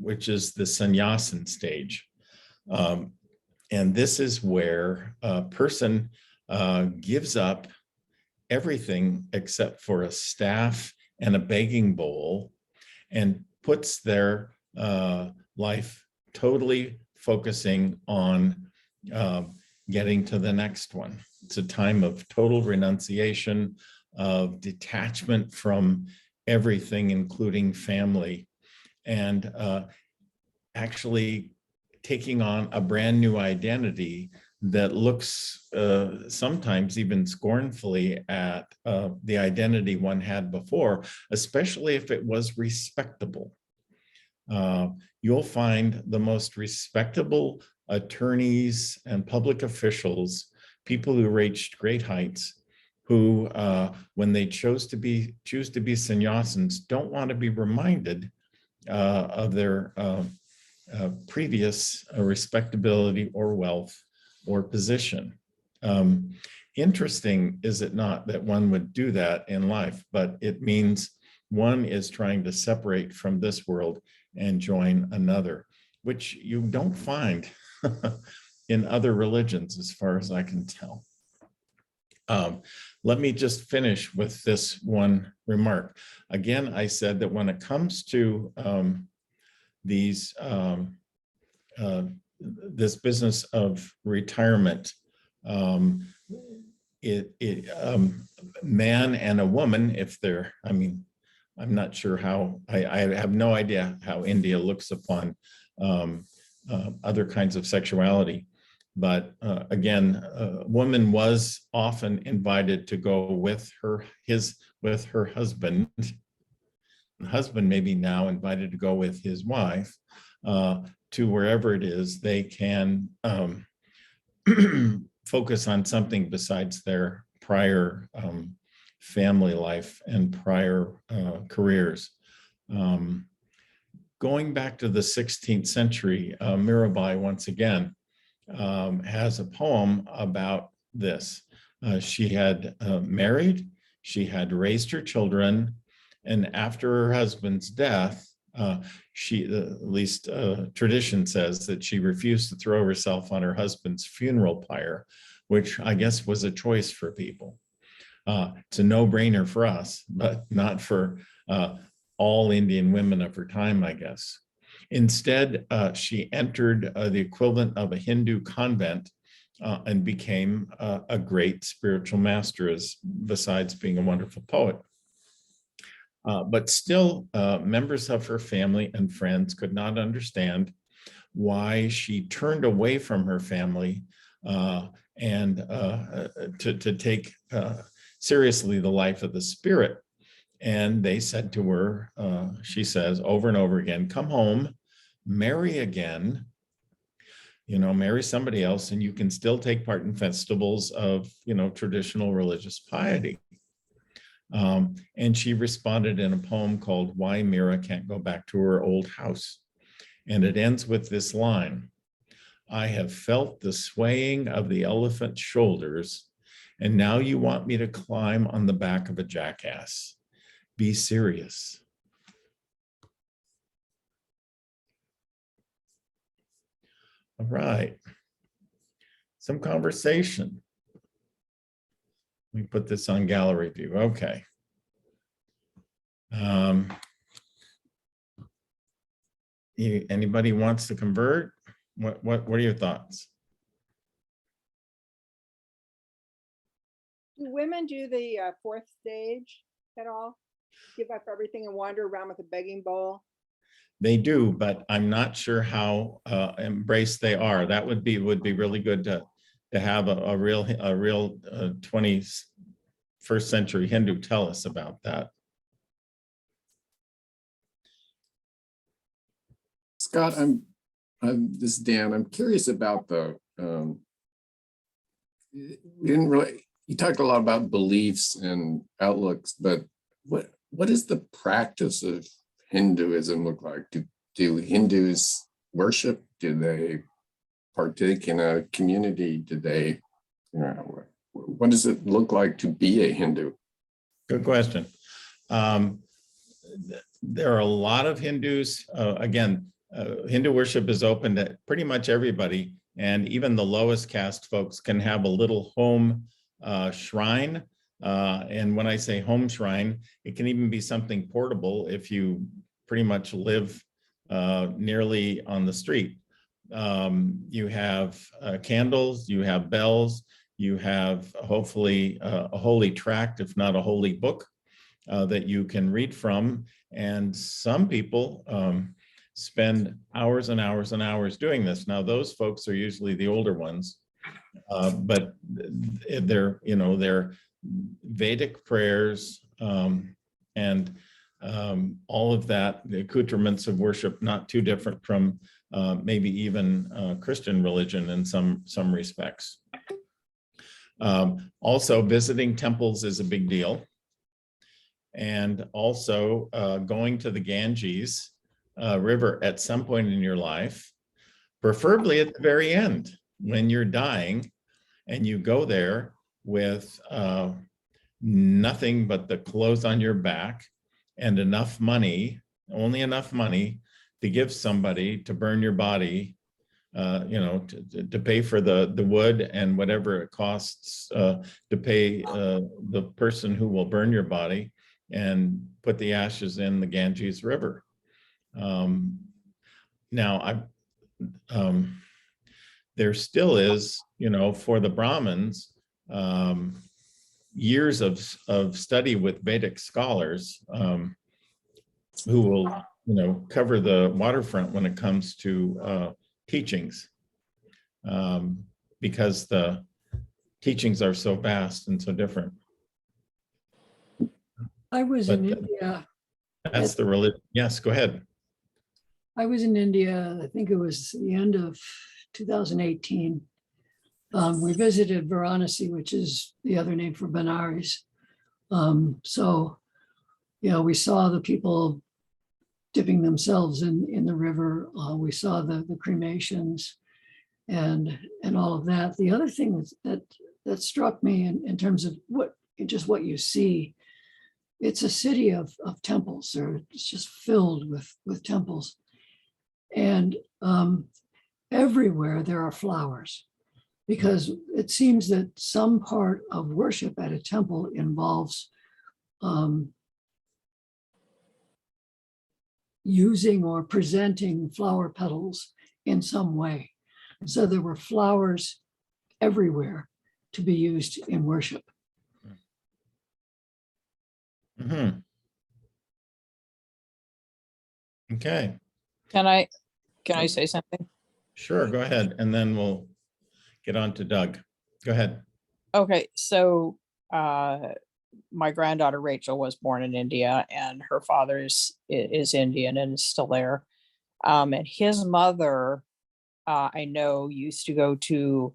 which is the Sannyasan Stage. And this is where a person gives up everything except for a staff and a begging bowl, and puts their life totally focusing on getting to the next one. It's a time of total renunciation, of detachment from everything, including family, and actually taking on a brand new identity that looks sometimes even scornfully at the identity one had before, especially if it was respectable. You'll find the most respectable attorneys and public officials, people who reached great heights, who, when they choose to be sannyasins, don't want to be reminded of their previous respectability or wealth or position. Interesting, is it not, that one would do that in life, but it means one is trying to separate from this world and join another, which you don't find in other religions, as far as I can tell. Let me just finish with this one remark. Again, I said that when it comes to this business of retirement, man and a woman, if they're, I mean, I'm not sure how, I have no idea how India looks upon other kinds of sexuality. But again, a woman was often invited to go with her husband. The husband may be now invited to go with his wife to wherever it is they can focus on something besides their prior family life and prior careers. Going back to the 16th century, Mirabai, once again, has a poem about this. She had married, she had raised her children, and after her husband's death, she, at least tradition says, that she refused to throw herself on her husband's funeral pyre, which I guess was a choice for people. It's a no-brainer for us, but not for all Indian women of her time, I guess. Instead, she entered the equivalent of a Hindu convent and became a great spiritual master, besides being a wonderful poet. But still, members of her family and friends could not understand why she turned away from her family and to take seriously the life of the spirit. And they said to her, she says over and over again, come home, marry again, marry somebody else, and you can still take part in festivals of, traditional religious piety. And she responded in a poem called Why Mira Can't Go Back to Her Old House. And it ends with this line: I have felt the swaying of the elephant's shoulders, and now you want me to climb on the back of a jackass. Be serious. All right. Some conversation. Let me put this on gallery view. Okay. Anybody wants to convert? What are your thoughts? Do women do the fourth stage at all? Give up everything and wander around with a begging bowl? They do, but I'm not sure how embraced they are. That would be really good to have a real 21st century Hindu tell us about that. Scott, this is Dan. I'm curious about the, you talked a lot about beliefs and outlooks, but what is the practice of Hinduism look like? Do Hindus worship? Do they partake in a community? Do they, what does it look like to be a Hindu? Good question. There are a lot of Hindus. Hindu worship is open to pretty much everybody, and even the lowest caste folks can have a little home shrine. And when I say home shrine, it can even be something portable if you pretty much live nearly on the street. You have candles, you have bells, you have hopefully a holy tract, if not a holy book, that you can read from. And some people spend hours and hours and hours doing this. Now, those folks are usually the older ones, but they're Vedic prayers and all of that, the accoutrements of worship, not too different from maybe even Christian religion in some respects. Also, visiting temples is a big deal. And also going to the Ganges River at some point in your life, preferably at the very end when you're dying, and you go there with nothing but the clothes on your back and enough money, only enough money to give somebody to burn your body, to pay for the wood and whatever it costs to pay the person who will burn your body and put the ashes in the Ganges River. Now, there still is, for the Brahmins, years of study with Vedic scholars who will, cover the waterfront when it comes to teachings, because the teachings are so vast and so different. I was in India. That's the religion. Yes, go ahead. I was in India, I think it was the end of 2018. We visited Varanasi, which is the other name for Benares. So, we saw the people dipping themselves in the river. We saw the cremations and all of that. The other thing that struck me in terms of what you see, it's a city of temples. It's just filled with temples. And everywhere there are flowers, because it seems that some part of worship at a temple involves using or presenting flower petals in some way. So there were flowers everywhere to be used in worship. Mm-hmm. Okay. Can I say something? Sure, go ahead, and then we'll get on to Doug. Go ahead. Okay, so my granddaughter Rachel was born in India, and her father is Indian and is still there. And his mother, I know, used to go to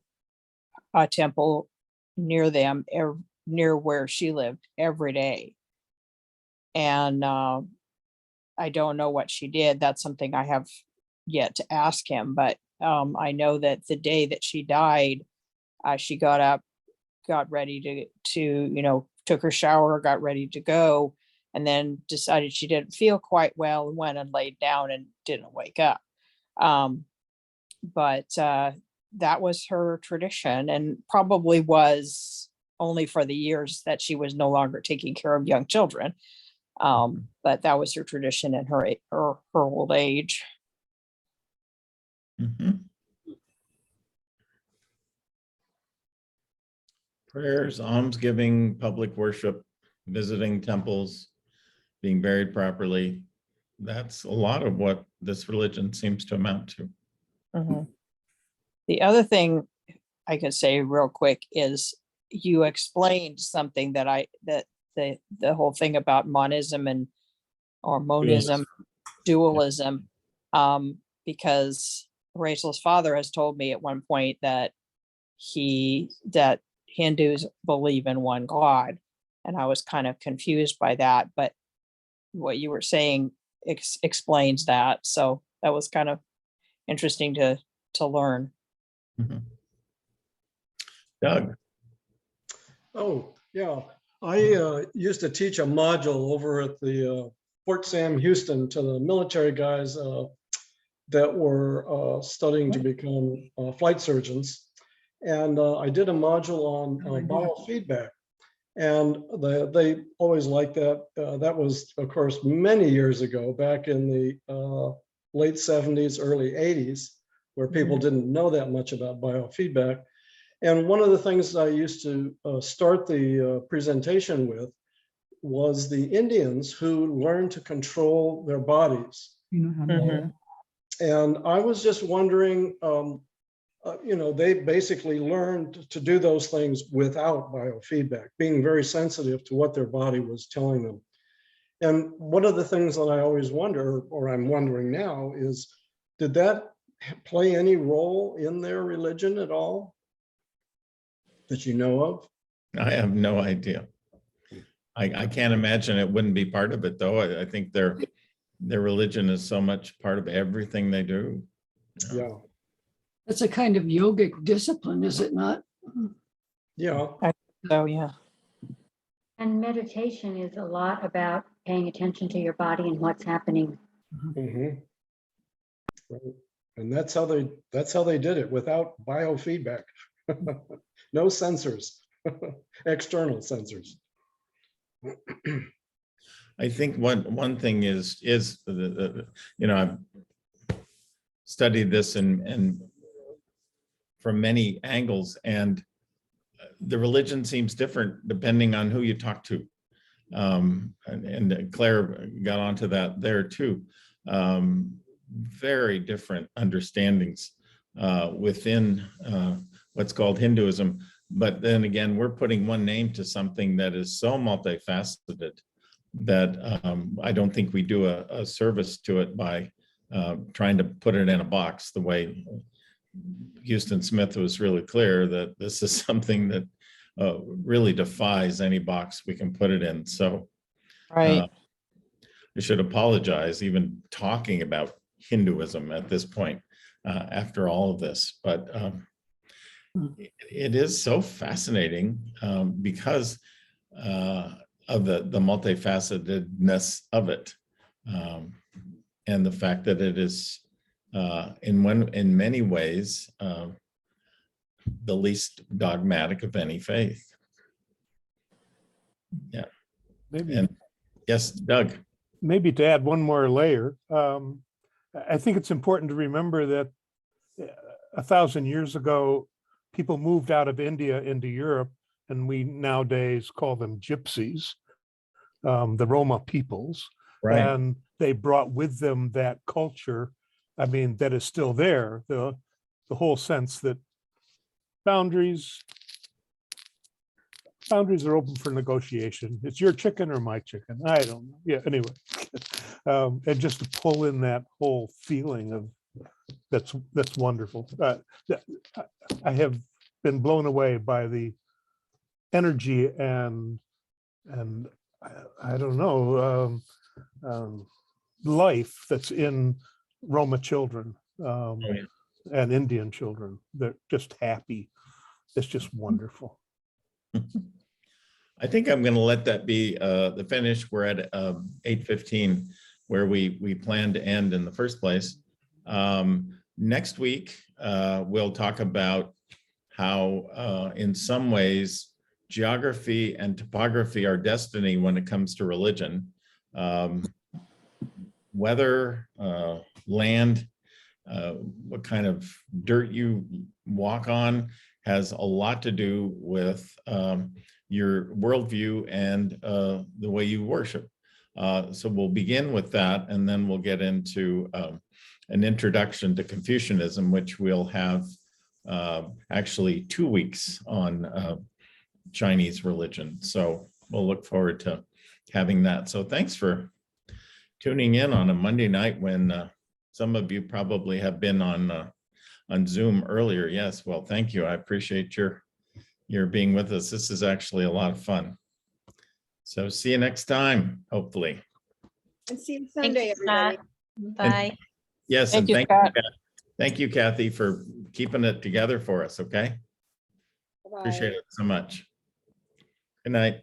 a temple near them, near where she lived, every day. And I don't know what she did. That's something I have yet to ask him. But I know that the day that she died, she got up, got ready to took her shower, got ready to go, and then decided she didn't feel quite well and went and laid down and didn't wake up. that was her tradition, and probably was only for the years that she was no longer taking care of young children. But that was her tradition in her old age. Mhm. Prayers, almsgiving, public worship, visiting temples, being buried properly. That's a lot of what this religion seems to amount to. Mhm. The other thing I could say real quick is you explained something that the whole thing about monism or monism, dualism, because Rachel's father has told me at one point that Hindus believe in one God, and I was kind of confused by that, but what you were saying explains that, so that was kind of interesting to learn. Mhm. Doug. Oh, yeah. I used to teach a module over at the Fort Sam Houston to the military guys that were studying to become flight surgeons. And I did a module on biofeedback. And they always liked that. That was, of course, many years ago, back in the late 70s, early 80s, where people didn't know that much about biofeedback. And one of the things I used to start the presentation with was the Indians who learned to control their bodies. Mhm. And I was just wondering, they basically learned to do those things without biofeedback, being very sensitive to what their body was telling them. And one of the things that I always wonder, or I'm wondering now, is did that play any role in their religion at all that you know of? I have no idea. I can't imagine it wouldn't be part of it, though. I think their religion is so much part of everything they do. Yeah. That's a kind of yogic discipline, is it not? Yeah. So yeah. And meditation is a lot about paying attention to your body and what's happening. Mhm. Right. And that's how they did it, without biofeedback. No sensors, external sensors. I think one thing is I've studied this and from many angles, and the religion seems different depending on who you talk to. And Claire got onto that there too. Very different understandings within what's called Hinduism. But then again, we're putting one name to something that is so multifaceted that I don't think we do a service to it by trying to put it in a box, the way Houston Smith was really clear that this is something that really defies any box we can put it in. So Right. I should apologize even talking about Hinduism at this point after all of this, but it is so fascinating because of the multifacetedness of it, and the fact that it is in many ways the least dogmatic of any faith. Yeah. Maybe, And yes, Doug. maybe to add one more layer, I think it's important to remember that 1,000 years ago, people moved out of India into Europe, and we nowadays call them gypsies, the Roma peoples. Right. And they brought with them that culture, I mean, that is still there, the whole sense that boundaries are open for negotiation. It's your chicken or my chicken. I don't know. Yeah, anyway. And just to pull in that whole feeling of that's wonderful. I have been blown away by the energy and I don't know, life that's in Roma children and Indian children. They're just happy. It's just wonderful. I think I'm going to let that be the finish. We're at 8:15, where we plan to end in the first place. Next week, we'll talk about how in some ways geography and topography are destiny when it comes to religion. Weather, land, what kind of dirt you walk on has a lot to do with your worldview and the way you worship. So we'll begin with that, and then we'll get into an introduction to Confucianism, which we'll have actually 2 weeks on Chinese religion. So we'll look forward to having that. So thanks for tuning in on a Monday night when some of you probably have been on Zoom earlier. Yes, well, thank you. I appreciate your being with us. This is actually a lot of fun. So see you next time, hopefully. And see you Thank Sunday, you, everybody. Scott. Bye. Yes, Thank and you, thank you, Scott. thank you, Kathy, for keeping it together for us. Okay, Bye-bye. appreciate it so much. Good night.